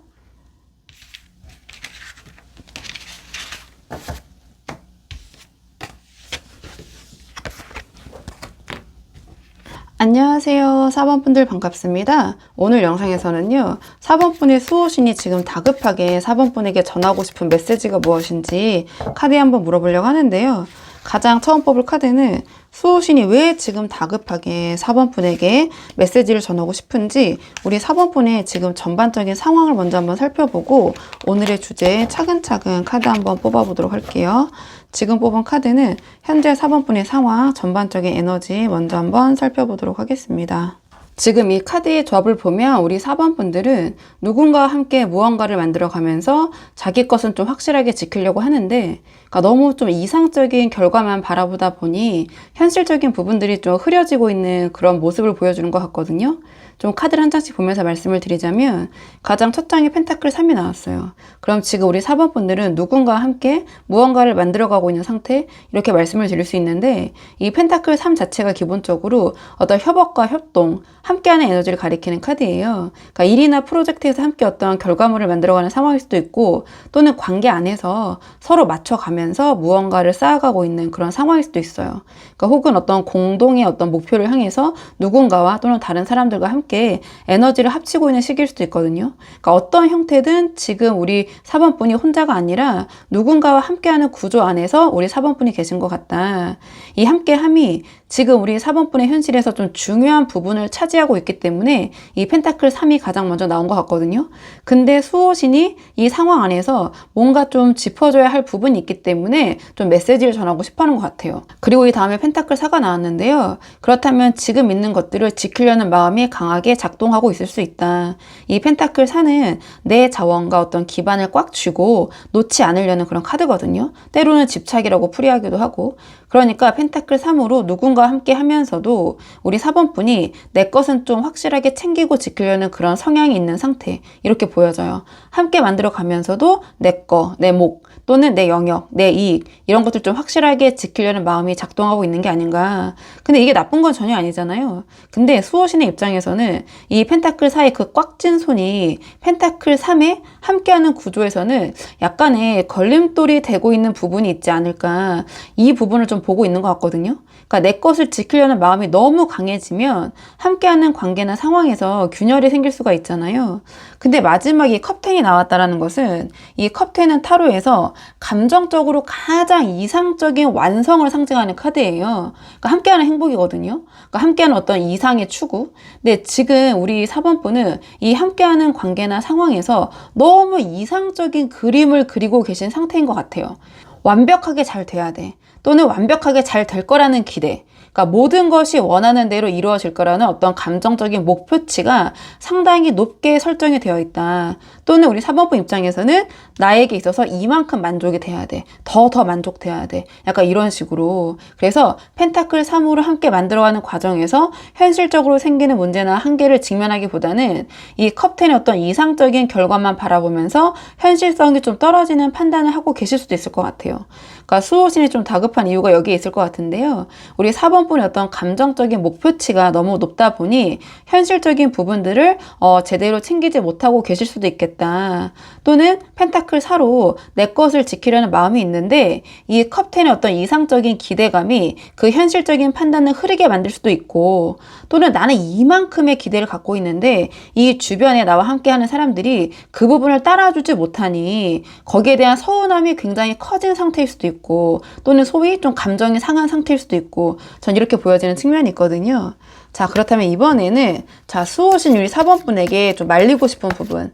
안녕하세요. 4번 분들 반갑습니다. 오늘 영상에서는요, 4번 분의 수호신이 지금 다급하게 4번 분에게 전하고 싶은 메시지가 무엇인지 카드에 한번 물어보려고 하는데요. 가장 처음 뽑을 카드는 수호신이 왜 지금 다급하게 4번 분에게 메시지를 전하고 싶은지 우리 4번 분의 지금 전반적인 상황을 먼저 한번 살펴보고 오늘의 주제에 차근차근 카드 한번 뽑아보도록 할게요. 지금 뽑은 카드는 현재 4번 분의 상황, 전반적인 에너지 먼저 한번 살펴보도록 하겠습니다. 지금 이 카드의 조합을 보면 우리 4번 분들은 누군가와 함께 무언가를 만들어 가면서 자기 것은 좀 확실하게 지키려고 하는데, 그러니까 너무 좀 이상적인 결과만 바라보다 보니 현실적인 부분들이 좀 흐려지고 있는 그런 모습을 보여주는 것 같거든요. 좀 카드를 한 장씩 보면서 말씀을 드리자면 가장 첫 장에 펜타클 3이 나왔어요. 그럼 지금 우리 4번 분들은 누군가와 함께 무언가를 만들어가고 있는 상태, 이렇게 말씀을 드릴 수 있는데, 이 펜타클 3 자체가 기본적으로 어떤 협업과 협동, 함께하는 에너지를 가리키는 카드예요. 그러니까 일이나 프로젝트에서 함께 어떤 결과물을 만들어가는 상황일 수도 있고, 또는 관계 안에서 서로 맞춰가면서 무언가를 쌓아가고 있는 그런 상황일 수도 있어요. 그러니까 혹은 어떤 공동의 어떤 목표를 향해서 누군가와 또는 다른 사람들과 함께 에너지를 합치고 있는 시기일 수도 있거든요. 그러니까 어떤 형태든 지금 우리 4번 분이 혼자가 아니라 누군가와 함께하는 구조 안에서 우리 4번 분이 계신 것 같다. 이 함께함이 지금 우리 4번 분의 현실에서 좀 중요한 부분을 차지하고 있기 때문에 이 펜타클 3이 가장 먼저 나온 것 같거든요. 근데 수호신이 이 상황 안에서 뭔가 좀 짚어줘야 할 부분이 있기 때문에 좀 메시지를 전하고 싶어 하는 것 같아요. 그리고 이 다음에 펜타클 4가 나왔는데요. 그렇다면 지금 있는 것들을 지키려는 마음이 강하게 작동하고 있을 수 있다. 이 펜타클 4는 내 자원과 어떤 기반을 꽉 쥐고 놓지 않으려는 그런 카드거든요. 때로는 집착이라고 풀이하기도 하고. 그러니까 펜타클 3으로 누군가와 함께 하면서도 우리 4번 분이 내 것은 좀 확실하게 챙기고 지키려는 그런 성향이 있는 상태, 이렇게 보여져요. 함께 만들어 가면서도 내 거, 내 목, 또는 내 영역, 내 이익, 이런 것들 좀 확실하게 지키려는 마음이 작동하고 있는 게 아닌가. 근데 이게 나쁜 건 전혀 아니잖아요. 근데 수호신의 입장에서는 이 펜타클 4의 그 꽉 찐 손이 펜타클 3에 함께하는 구조에서는 약간의 걸림돌이 되고 있는 부분이 있지 않을까. 이 부분을 좀 보고 있는 것 같거든요. 그러니까 내 것을 지키려는 마음이 너무 강해지면 함께하는 관계나 상황에서 균열이 생길 수가 있잖아요. 근데 마지막에 컵10이 나왔다라는 것은 이 컵10은 타로에서 감정적으로 가장 이상적인 완성을 상징하는 카드예요. 그러니까 함께하는 행복이거든요. 그러니까 함께하는 어떤 이상의 추구. 근데 지금 우리 4번 분은 이 함께하는 관계나 상황에서 너무 이상적인 그림을 그리고 계신 상태인 것 같아요. 완벽하게 잘 돼야 돼. 또는 완벽하게 잘 될 거라는 기대. 그러니까 모든 것이 원하는 대로 이루어질 거라는 어떤 감정적인 목표치가 상당히 높게 설정이 되어 있다. 또는 우리 4번분 입장에서는 나에게 있어서 이만큼 만족이 돼야 돼. 더 만족돼야 돼. 약간 이런 식으로. 그래서 펜타클 3으로 함께 만들어가는 과정에서 현실적으로 생기는 문제나 한계를 직면하기보다는 이 컵10의 어떤 이상적인 결과만 바라보면서 현실성이 좀 떨어지는 판단을 하고 계실 수도 있을 것 같아요. 그러니까 수호신이 좀 다급한 이유가 여기에 있을 것 같은데요. 우리 4번분의 어떤 감정적인 목표치가 너무 높다 보니 현실적인 부분들을 제대로 챙기지 못하고 계실 수도 있겠다. 또는 펜타클 4로 내 것을 지키려는 마음이 있는데 이 컵10의 어떤 이상적인 기대감이 그 현실적인 판단을 흐르게 만들 수도 있고, 또는 나는 이만큼의 기대를 갖고 있는데 이 주변에 나와 함께하는 사람들이 그 부분을 따라주지 못하니 거기에 대한 서운함이 굉장히 커진 상태일 수도 있고, 또는 소위 좀 감정이 상한 상태일 수도 있고, 전 이렇게 보여지는 측면이 있거든요. 자, 그렇다면 이번에는 수호신 우리 4번분에게 좀 말리고 싶은 부분,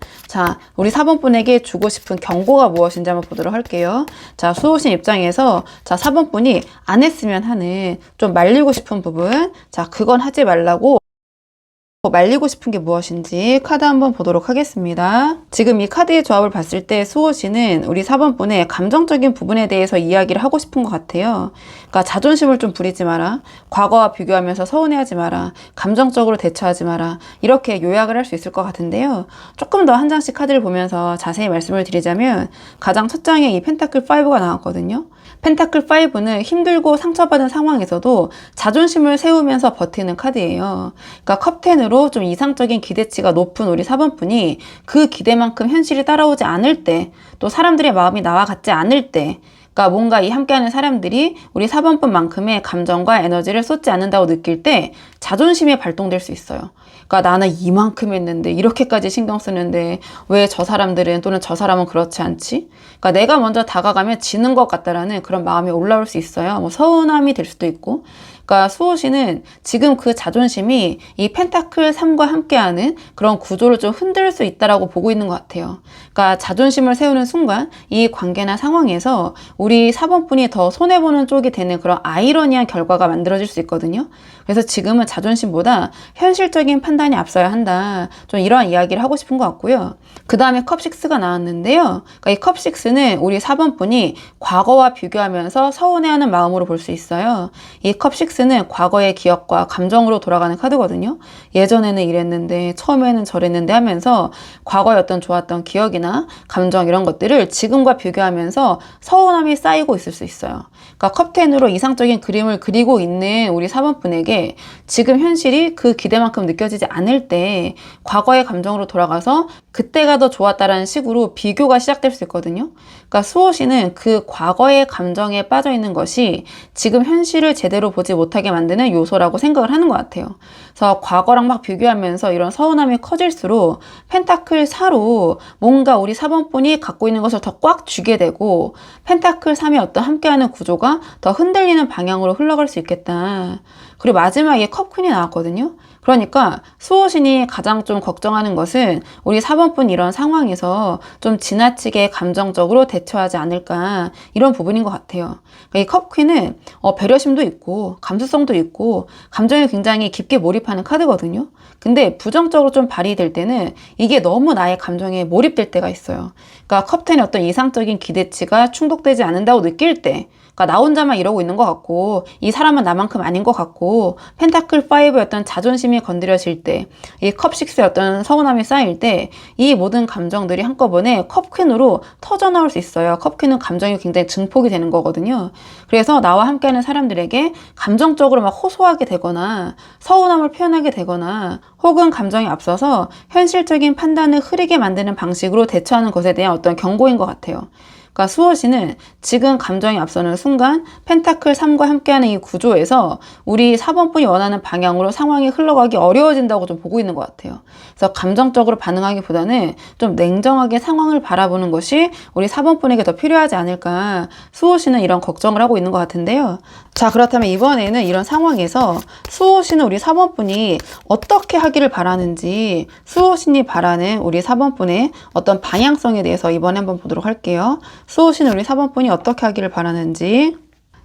우리 4번분에게 주고 싶은 경고가 무엇인지 한번 보도록 할게요. 수호신 입장에서 4번분이 안 했으면 하는 좀 말리고 싶은 부분, 그건 하지 말라고 말리고 싶은 게 무엇인지 카드 한번 보도록 하겠습니다. 지금 이 카드의 조합을 봤을 때 수호 씨는 우리 4번 분의 감정적인 부분에 대해서 이야기를 하고 싶은 것 같아요. 그러니까 자존심을 좀 부리지 마라. 과거와 비교하면서 서운해하지 마라. 감정적으로 대처하지 마라. 이렇게 요약을 할 수 있을 것 같은데요. 조금 더 한 장씩 카드를 보면서 자세히 말씀을 드리자면 가장 첫 장에 이 펜타클 5가 나왔거든요. 펜타클 5는 힘들고 상처받은 상황에서도 자존심을 세우면서 버티는 카드예요. 그러니까 컵10으로 좀 이상적인 기대치가 높은 우리 4번 분이 그 기대만큼 현실이 따라오지 않을 때, 또 사람들의 마음이 나와 같지 않을 때, 그러니까 뭔가 이 함께하는 사람들이 우리 4번 분만큼의 감정과 에너지를 쏟지 않는다고 느낄 때 자존심이 발동될 수 있어요. 그러니까 나는 이만큼 했는데, 이렇게까지 신경 쓰는데 왜 저 사람들은 또는 저 사람은 그렇지 않지? 그러니까 내가 먼저 다가가면 지는 것 같다라는 그런 마음이 올라올 수 있어요. 뭐 서운함이 될 수도 있고. 그러니까 수호 씨는 지금 그 자존심이 이 펜타클 3과 함께하는 그런 구조를 좀 흔들 수 있다라고 보고 있는 것 같아요. 그러니까 자존심을 세우는 순간 이 관계나 상황에서 우리 4번 분이 더 손해보는 쪽이 되는 그런 아이러니한 결과가 만들어질 수 있거든요. 그래서 지금은 자존심보다 현실적인 판단이 앞서야 한다. 좀 이러한 이야기를 하고 싶은 것 같고요. 그 다음에 컵6가 나왔는데요. 그러니까 이 컵6는 우리 4번 분이 과거와 비교하면서 서운해하는 마음으로 볼 수 있어요. 이 컵6는 과거의 기억과 감정으로 돌아가는 카드거든요. 예전에는 이랬는데, 처음에는 저랬는데 하면서 과거의 어떤 좋았던 기억이나 감정 이런 것들을 지금과 비교하면서 서운함이 쌓이고 있을 수 있어요. 그러니까 컵10으로 이상적인 그림을 그리고 있는 우리 4번 분에게 지금 현실이 그 기대만큼 느껴지지 않을 때 과거의 감정으로 돌아가서 그때가 더 좋았다라는 식으로 비교가 시작될 수 있거든요. 그러니까 수호 씨는 그 과거의 감정에 빠져 있는 것이 지금 현실을 제대로 보지 못하게 만드는 요소라고 생각을 하는 것 같아요. 그래서 과거랑 막 비교하면서 이런 서운함이 커질수록 펜타클 4로 뭔가 우리 4번 분이 갖고 있는 것을 더 꽉 쥐게 되고 펜타클 3의 어떤 함께하는 구조가 더 흔들리는 방향으로 흘러갈 수 있겠다. 그리고 마지막에 컵퀸이 나왔거든요. 그러니까 수호신이 가장 좀 걱정하는 것은 우리 4번 분 이런 상황에서 좀 지나치게 감정적으로 대처하지 않을까, 이런 부분인 것 같아요. 이 컵퀸은 배려심도 있고 감수성도 있고 감정에 굉장히 깊게 몰입하는 카드거든요. 근데 부정적으로 좀 발휘될 때는 이게 너무 나의 감정에 몰입될 때가 있어요. 그러니까 컵10의 어떤 이상적인 기대치가 충족되지 않는다고 느낄 때, 그러니까 나 혼자만 이러고 있는 것 같고 이 사람은 나만큼 아닌 것 같고 펜타클 5의 어떤 자존심이 건드려질 때, 이 컵6의 어떤 서운함이 쌓일 때 이 모든 감정들이 한꺼번에 컵퀸으로 터져나올 수 있어요. 컵퀸은 감정이 굉장히 증폭이 되는 거거든요. 그래서 나와 함께하는 사람들에게 감정적으로 막 호소하게 되거나 서운함을 표현하게 되거나 혹은 감정이 앞서서 현실적인 판단을 흐리게 만드는 방식으로 대처하는 것에 대한 어떤 경고인 것 같아요. 그러니까 수호 씨는 지금 감정이 앞서는 순간 펜타클 3과 함께하는 이 구조에서 우리 4번 분이 원하는 방향으로 상황이 흘러가기 어려워진다고 좀 보고 있는 것 같아요. 그래서 감정적으로 반응하기보다는 좀 냉정하게 상황을 바라보는 것이 우리 4번 분에게 더 필요하지 않을까, 수호 씨는 이런 걱정을 하고 있는 것 같은데요. 자, 그렇다면 이번에는 이런 상황에서 수호 씨는 우리 4번 분이 어떻게 하기를 바라는지, 수호 씨니 바라는 우리 4번 분의 어떤 방향성에 대해서 이번에 한번 보도록 할게요. 수호 씨는 우리 4번 분이 어떻게 하기를 바라는지.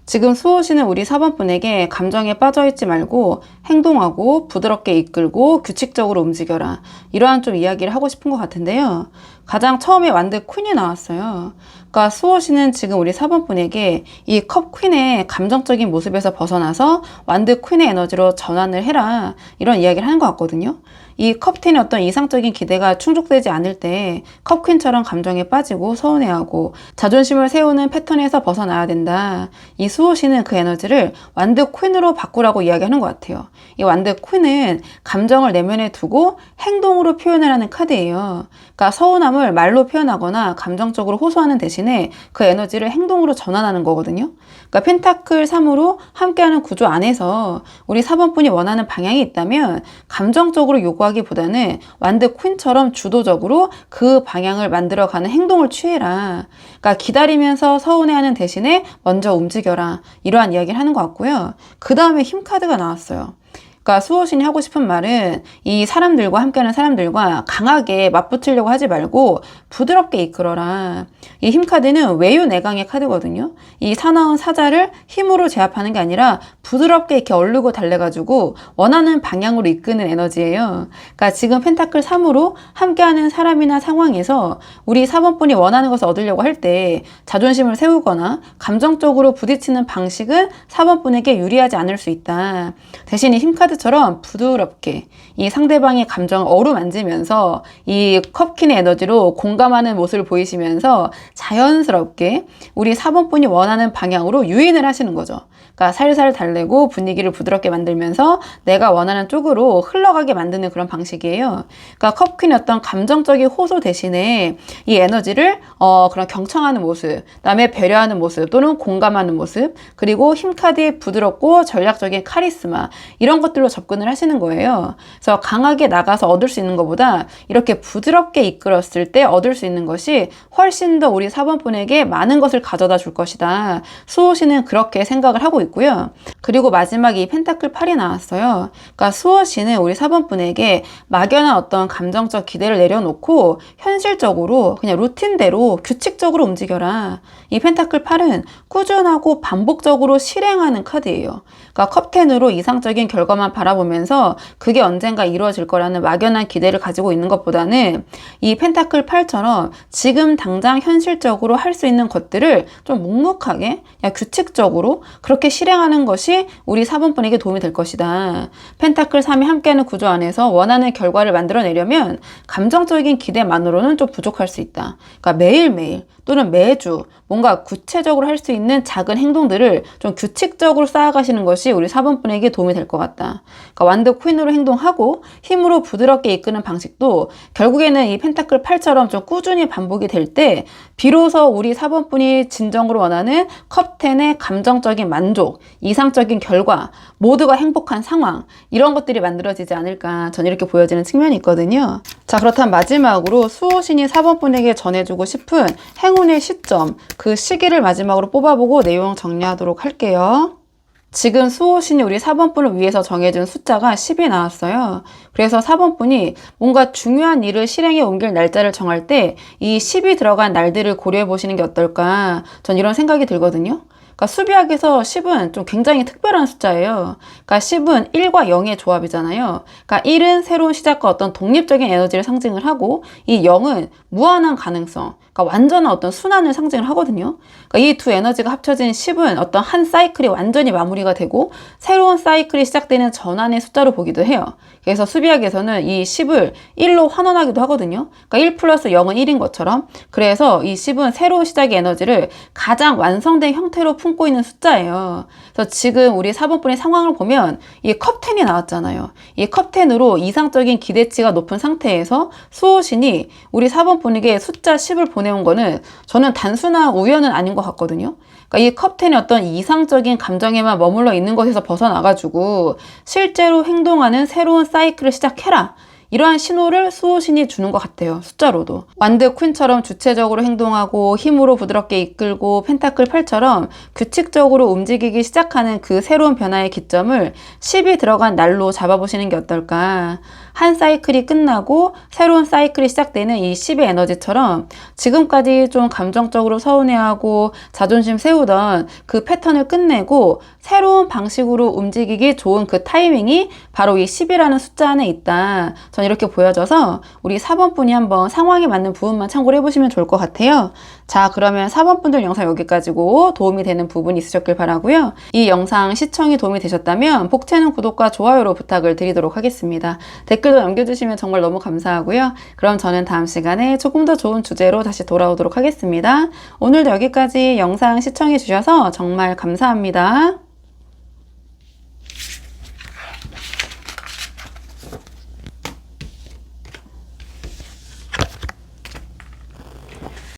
지금 수호 씨는 우리 4번 분에게 감정에 빠져있지 말고 행동하고 부드럽게 이끌고 규칙적으로 움직여라, 이러한 좀 이야기를 하고 싶은 것 같은데요. 가장 처음에 완드 퀸이 나왔어요. 그러니까 수호 씨는 지금 우리 4번 분에게 이 컵 퀸의 감정적인 모습에서 벗어나서 완드 퀸의 에너지로 전환을 해라, 이런 이야기를 하는 것 같거든요. 이 컵10의 어떤 이상적인 기대가 충족되지 않을 때 컵퀸처럼 감정에 빠지고 서운해하고 자존심을 세우는 패턴에서 벗어나야 된다. 이 수호 씨는 그 에너지를 완드 퀸으로 바꾸라고 이야기하는 것 같아요. 이 완드 퀸은 감정을 내면에 두고 행동으로 표현을 하는 카드예요. 그러니까 서운함을 말로 표현하거나 감정적으로 호소하는 대신에 그 에너지를 행동으로 전환하는 거거든요. 그러니까 펜타클 3으로 함께하는 구조 안에서 우리 4번 분이 원하는 방향이 있다면 감정적으로 요구하기보다는 완드 퀸처럼 주도적으로 그 방향을 만들어가는 행동을 취해라. 그러니까 기다리면서 서운해하는 대신에 먼저 움직여라, 이러한 이야기를 하는 것 같고요. 그 다음에 힘 카드가 나왔어요. 그러니까 수호신이 하고 싶은 말은 이 사람들과 함께하는 사람들과 강하게 맞붙으려고 하지 말고 부드럽게 이끌어라. 이 힘카드는 외유내강의 카드거든요. 이 사나운 사자를 힘으로 제압하는 게 아니라 부드럽게 이렇게 얼르고 달래가지고 원하는 방향으로 이끄는 에너지예요. 그러니까 지금 펜타클 3으로 함께하는 사람이나 상황에서 우리 4번분이 원하는 것을 얻으려고 할 때 자존심을 세우거나 감정적으로 부딪히는 방식은 4번분에게 유리하지 않을 수 있다. 대신 이 힘카드처럼 부드럽게 이 상대방의 감정을 어루만지면서 이 컵킨의 에너지로 공감하는 모습을 보이시면서 자연스럽게 우리 4번분이 원하는 방향으로 유인을 하시는 거죠. 그러니까 살살 달래고 분위기를 부드럽게 만들면서 내가 원하는 쪽으로 흘러가게 만드는 그런 방식이에요. 그러니까 컵퀸의 어떤 감정적인 호소 대신에 이 에너지를 그런 경청하는 모습, 그다음에 배려하는 모습 또는 공감하는 모습, 그리고 힘카드의 부드럽고 전략적인 카리스마 이런 것들로 접근을 하시는 거예요. 그래서 강하게 나가서 얻을 수 있는 것보다 이렇게 부드럽게 이끌었을 때 얻을 수 있는 것이 훨씬 더 우리 4번분에게 많은 것을 가져다 줄 것이다. 수호신은 그렇게 생각을 하고 있고요. 그리고 마지막에 이 펜타클 8이 나왔어요. 그러니까 수호신은 우리 4번분에게 막연한 어떤 감정적 기대를 내려놓고 현실적으로 그냥 루틴대로 규칙적으로 움직여라. 이 펜타클 8은 꾸준하고 반복적으로 실행하는 카드예요. 그러니까 컵10으로 이상적인 결과만 바라보면서 그게 언젠가 이루어질 거라는 막연한 기대를 가지고 있는 것보다는 이 펜타클 8처럼 지금 당장 현실적으로 할 수 있는 것들을 좀 묵묵하게 그냥 규칙적으로 그렇게 실행하는 것이 우리 4번분에게 도움이 될 것이다. 펜타클 3이 함께하는 구조 안에서 원하는 결과를 만들어내려면 감정적인 기대만으로는 좀 부족할 수 있다. 그러니까 매일매일 또는 매주 뭔가 구체적으로 할 수 있는 작은 행동들을 좀 규칙적으로 쌓아가시는 것이 우리 4번분에게 도움이 될 것 같다. 그러니까 완드 퀸으로 행동하고 힘으로 부드럽게 이끄는 방식도 결국에는 이 펜타클 8처럼 좀 꾸준히 반복이 될 때 비로소 우리 4번분이 진정으로 원하는 컵10의 감정적인 만족, 이상적인 결과, 모두가 행복한 상황 이런 것들이 만들어지지 않을까 저는 이렇게 보여지는 측면이 있거든요. 자, 그렇다면 마지막으로 수호신이 4번분에게 전해주고 싶은 행운의 시점, 그 시기를 마지막으로 뽑아보고 내용 정리하도록 할게요. 지금 수호신이 우리 4번분을 위해서 정해준 숫자가 10이 나왔어요. 그래서 4번분이 뭔가 중요한 일을 실행에 옮길 날짜를 정할 때 이 10이 들어간 날들을 고려해 보시는 게 어떨까 전 이런 생각이 들거든요. 그러니까 수비학에서 10은 좀 굉장히 특별한 숫자예요. 그러니까 10은 1과 0의 조합이잖아요. 그러니까 1은 새로운 시작과 어떤 독립적인 에너지를 상징을 하고 이 0은 무한한 가능성, 그러니까 완전한 어떤 순환을 상징을 하거든요. 그러니까 이 두 에너지가 합쳐진 10은 어떤 한 사이클이 완전히 마무리가 되고 새로운 사이클이 시작되는 전환의 숫자로 보기도 해요. 그래서 수비학에서는 이 10을 1로 환원하기도 하거든요. 그러니까 1 플러스 0은 1인 것처럼. 그래서 이 10은 새로운 시작의 에너지를 가장 완성된 형태로 품고 있는 숫자예요. 그래서 지금 우리 4번분의 상황을 보면 이 컵10이 나왔잖아요. 이 컵10으로 이상적인 기대치가 높은 상태에서 수호신이 우리 4번분에게 숫자 10을 보내온 거는 저는 단순한 우연은 아닌 것 같거든요. 그러니까 이 컵10이 어떤 이상적인 감정에만 머물러 있는 것에서 벗어나가지고 실제로 행동하는 새로운 사이클을 시작해라. 이러한 신호를 수호신이 주는 것 같아요. 숫자로도. 완드 퀸처럼 주체적으로 행동하고 힘으로 부드럽게 이끌고 펜타클 8처럼 규칙적으로 움직이기 시작하는 그 새로운 변화의 기점을 10이 들어간 날로 잡아보시는 게 어떨까. 한 사이클이 끝나고 새로운 사이클이 시작되는 이 10의 에너지처럼 지금까지 좀 감정적으로 서운해하고 자존심 세우던 그 패턴을 끝내고 새로운 방식으로 움직이기 좋은 그 타이밍이 바로 이 10이라는 숫자 안에 있다. 전 이렇게 보여져서 우리 4번분이 한번 상황에 맞는 부분만 참고를 해보시면 좋을 것 같아요. 자, 그러면 4번분들 영상 여기까지고 도움이 되는 부분이 있으셨길 바라고요. 이 영상 시청이 도움이 되셨다면 복채는 구독과 좋아요로 부탁을 드리도록 하겠습니다. 댓글도 남겨주시면 정말 너무 감사하고요. 그럼 저는 다음 시간에 조금 더 좋은 주제로 다시 돌아오도록 하겠습니다. 오늘도 여기까지 영상 시청해 주셔서 정말 감사합니다.